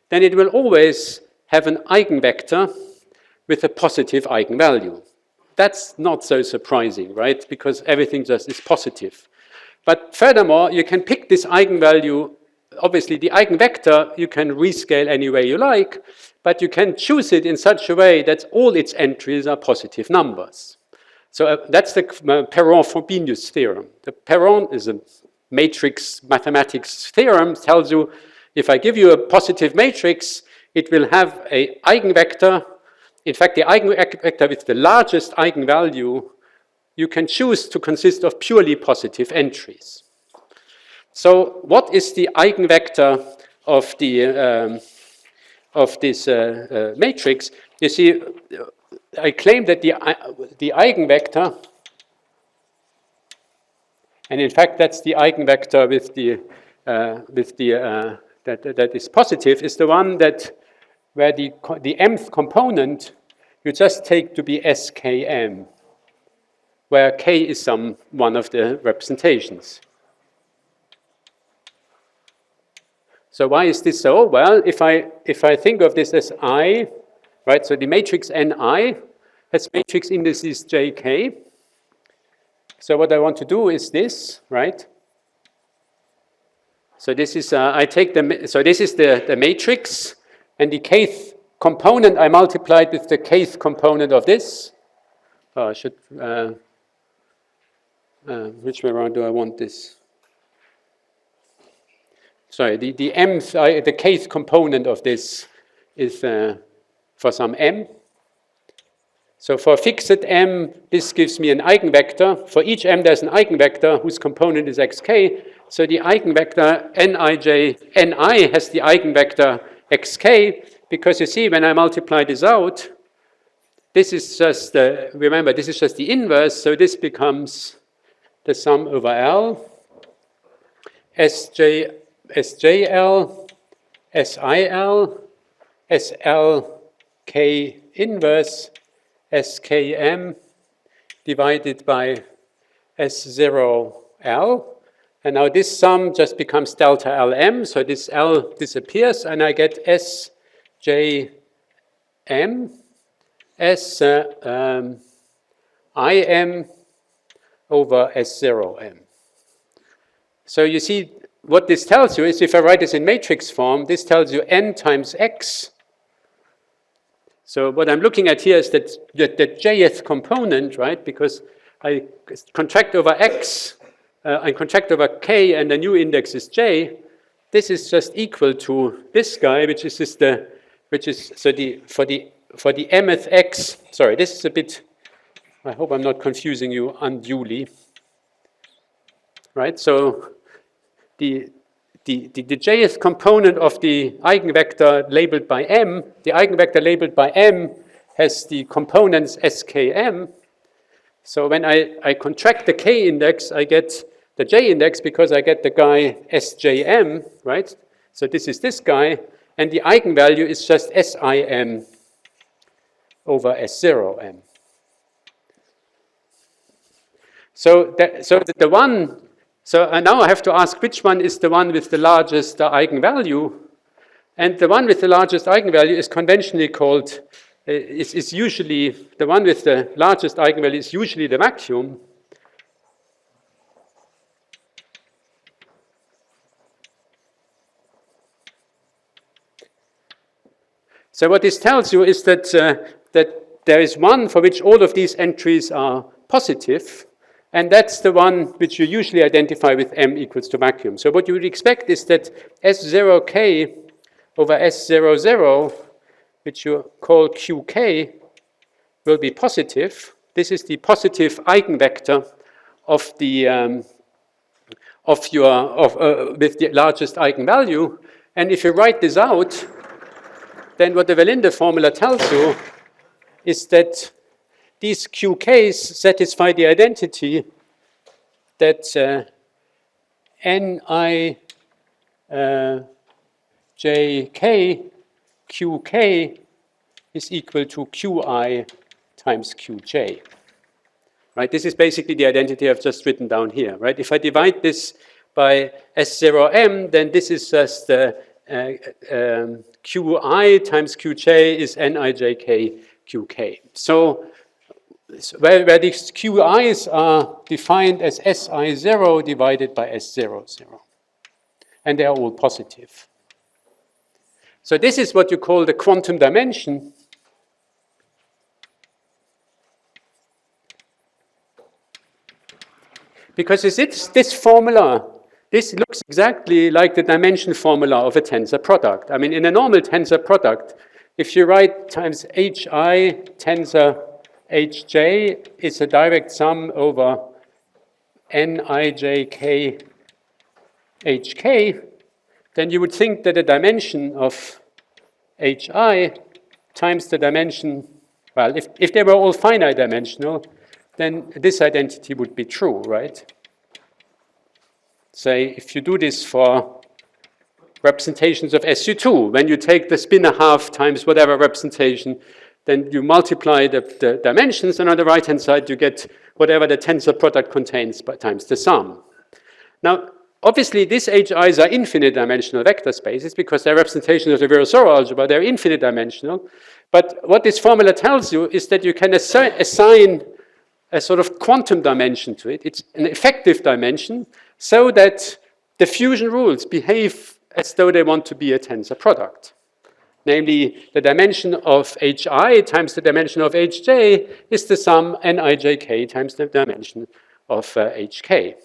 then it will always have an eigenvector with a positive eigenvalue. That's not so surprising, right? Because everything just is positive. But furthermore, you can pick this eigenvalue. Obviously, the eigenvector you can rescale any way you like, but you can choose it in such a way that all its entries are positive numbers. So that's the Perron-Frobenius theorem. The Perron is a matrix mathematics theorem, tells you if I give you a positive matrix, it will have an eigenvector. In fact, the eigenvector with the largest eigenvalue you can choose to consist of purely positive entries. So what is the eigenvector of this matrix? You see, I claim that the eigenvector, and in fact that's the eigenvector that is positive, is the one that where the mth component you just take to be skm, where k is one of the representations. So why is this so? Well, if I think of this as I, right? So the matrix Ni has matrix indices Jk. So what I want to do is this, right? So this is this is the matrix, and the kth component I multiplied with the kth component of this. I should which way around do I want this? Sorry, the kth component of this is for some m. So for a fixed m, this gives me an eigenvector. For each m, there's an eigenvector whose component is xk. So the eigenvector Ni has the eigenvector xk, because you see, when I multiply this out, this is just, remember, this is just the inverse, so this becomes the sum over L, SJL, SIL, SLK inverse, SKM divided by S0L. And now this sum just becomes delta LM, so this L disappears, and I get SJM, IM over S0M. So you see, what this tells you is, if I write this in matrix form, this tells you n times x. So what I'm looking at here is that the jth component, right? Because I contract over x, I contract over k, and the new index is j. This is just equal to this guy, which is so for the mth x. Sorry, this is a bit. I hope I'm not confusing you unduly. Right. So the jth component of the eigenvector labeled by m, the eigenvector labeled by m has the components skm. So when I contract the k index, I get the j index because I get the guy sjm, right? So this is this guy, and the eigenvalue is just sim over s0m. So now I have to ask which one is the one with the largest eigenvalue, and the one with the largest eigenvalue is conventionally called, is usually, the one with the largest eigenvalue is usually the vacuum. So what this tells you is that there is one for which all of these entries are positive, and that's the one which you usually identify with m equals to vacuum. So what you would expect is that S0k over S00, which you call qk, will be positive. This is the positive eigenvector of the with the largest eigenvalue. And if you write this out, then what the Verlinde formula tells you is that these qk's satisfy the identity that nij qk is equal to qi times qj. Right? This is basically the identity I've just written down here. Right? If I divide this by S0m, then this is just qi times qj is nijk qk. So where these qi's are defined as si0 divided by s00. And they are all positive. So this is what you call the quantum dimension. Because this formula, this looks exactly like the dimension formula of a tensor product. I mean, in a normal tensor product, if you write times hi tensor hj is a direct sum over nijk hk, then you would think that the dimension of hi times the dimension, well, if they were all finite dimensional, then this identity would be true, right? Say, if you do this for representations of SU2, when you take the spinor half times whatever representation, then you multiply the dimensions, and on the right-hand side you get whatever the tensor product contains times the sum. Now, obviously, these HIs are infinite-dimensional vector spaces because they're representations of the Virasoro algebra. They're infinite-dimensional. But what this formula tells you is that you can assign a sort of quantum dimension to it. It's an effective dimension so that the fusion rules behave as though they want to be a tensor product. Namely, the dimension of hi times the dimension of hj is the sum nijk times the dimension of hk.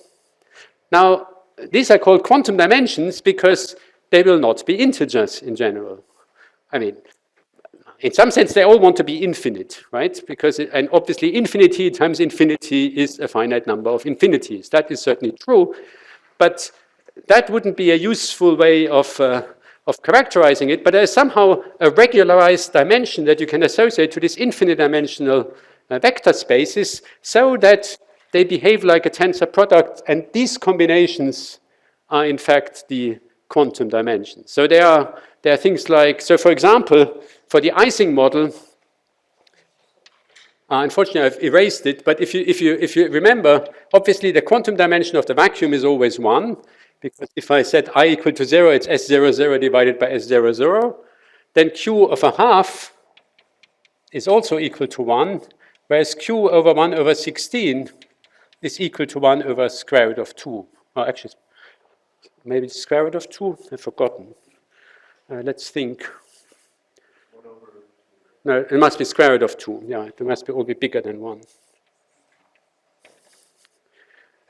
Now, these are called quantum dimensions because they will not be integers in general. I mean, in some sense, they all want to be infinite, right? And obviously, infinity times infinity is a finite number of infinities. That is certainly true, but that wouldn't be a useful way of characterizing it. But there is somehow a regularized dimension that you can associate to these infinite-dimensional vector spaces, so that they behave like a tensor product, and these combinations are in fact the quantum dimensions. So there are things like, so for example, for the Ising model, unfortunately I've erased it, but if you remember, obviously the quantum dimension of the vacuum is always 1, because if I set I equal to 0, it's S00 divided by S00, then Q of a half is also equal to 1, whereas Q over 1 over 16 is equal to 1 over square root of 2. Well, actually, maybe the square root of 2? I've forgotten. Let's think. No, it must be square root of 2. Yeah, it must all be bigger than 1.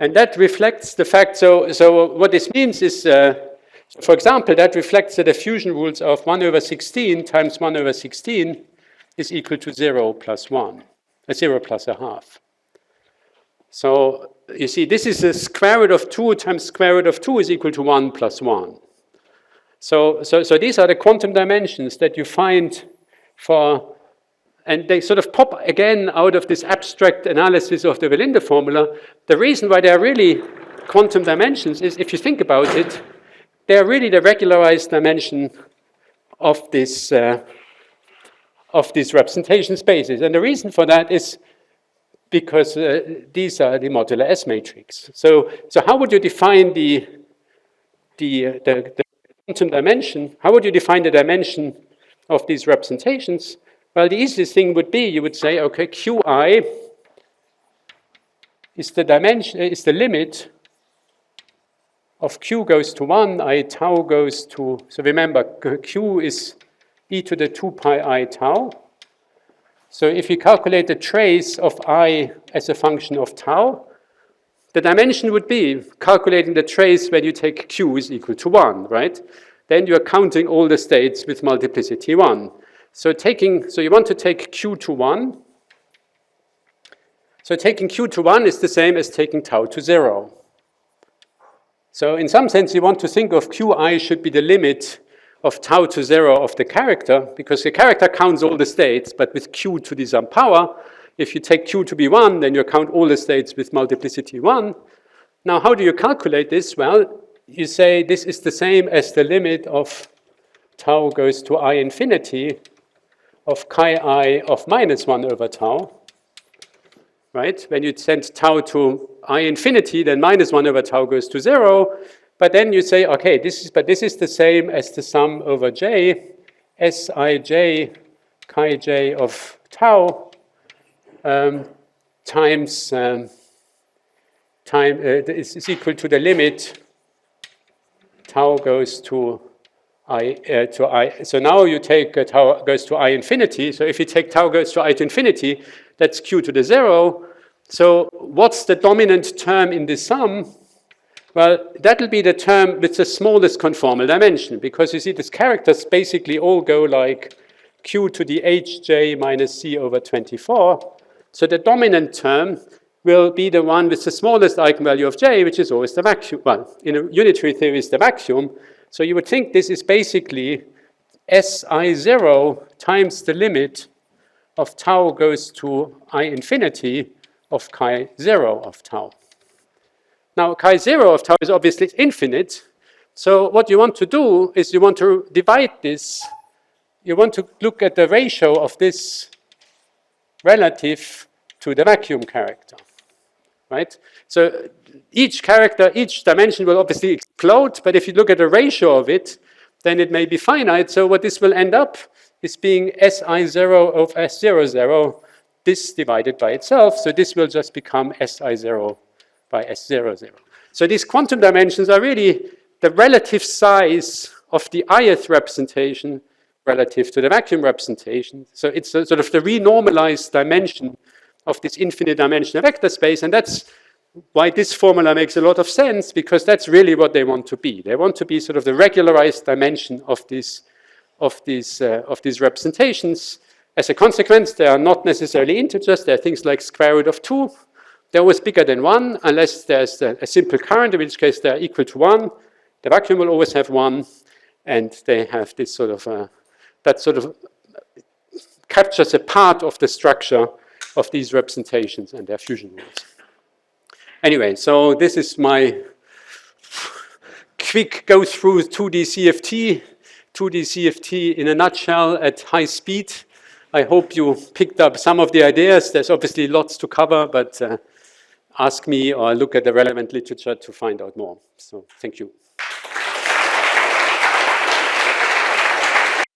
And that reflects the fact, so what this means is, for example, that reflects the diffusion rules of 1 over 16 times 1 over 16 is equal to 0 plus 1, 0 plus a half. So you see, this is the square root of 2 times square root of 2 is equal to 1 plus 1. So these are the quantum dimensions that you find for, and they sort of pop again out of this abstract analysis of the Welinder formula. The reason why they're really quantum dimensions is, if you think about it, they're really the regularized dimension of these representation spaces. And the reason for that is because these are the modular S matrix. So how would you define the quantum dimension? How would you define the dimension of these representations? Well, the easiest thing would be, you would say, okay, Qi is the dimension, is the limit of Q goes to 1, I tau goes to, so remember, Q is e to the 2 pi I tau. So if you calculate the trace of I as a function of tau, the dimension would be calculating the trace when you take Q is equal to 1, right? Then you're counting all the states with multiplicity 1. So you want to take Q to 1. So taking Q to 1 is the same as taking tau to 0. So in some sense, you want to think of Qi should be the limit of tau to 0 of the character, because the character counts all the states, but with Q to the some power. If you take Q to be 1, then you count all the states with multiplicity 1. Now, how do you calculate this? Well, you say this is the same as the limit of tau goes to I infinity of chi I of minus 1 over tau. Right? When you send tau to I infinity, then minus 1 over tau goes to 0. But then you say, okay, this is the same as the sum over j, Sij chi j of tau times is equal to the limit tau goes to I. So now you take tau goes to I infinity. So if you take tau goes to I to infinity, that's Q to the 0. So what's the dominant term in the sum? Well, that'll be the term with the smallest conformal dimension, because you see these characters basically all go like Q to the hj minus c over 24. So the dominant term will be the one with the smallest eigenvalue of j, which is always the vacuum. Well, in a unitary theory, it's the vacuum. So you would think this is basically Si0 times the limit of tau goes to I infinity of chi 0 of tau. Now, chi 0 of tau is obviously infinite. So what you want to do is you want to divide this. You want to look at the ratio of this relative to the vacuum character, right? So each character, each dimension will obviously explode, but if you look at the ratio of it, then it may be finite. So what this will end up is being Si0 of S00, this divided by itself. So this will just become Si0 by S00. So these quantum dimensions are really the relative size of the ith representation relative to the vacuum representation. So it's sort of the renormalized dimension of this infinite dimensional vector space, and that's why this formula makes a lot of sense, because that's really what they want to be. They want to be sort of the regularized dimension of these representations. As a consequence, they are not necessarily integers. They are things like square root of 2. They're always bigger than 1, unless there's a simple current, in which case they're equal to 1. The vacuum will always have 1, and they have this sort of, that sort of captures a part of the structure of these representations and their fusion rules. Anyway, so this is my quick go through 2D CFT. 2D CFT in a nutshell at high speed. I hope you picked up some of the ideas. There's obviously lots to cover, but ask me or look at the relevant literature to find out more. So thank you.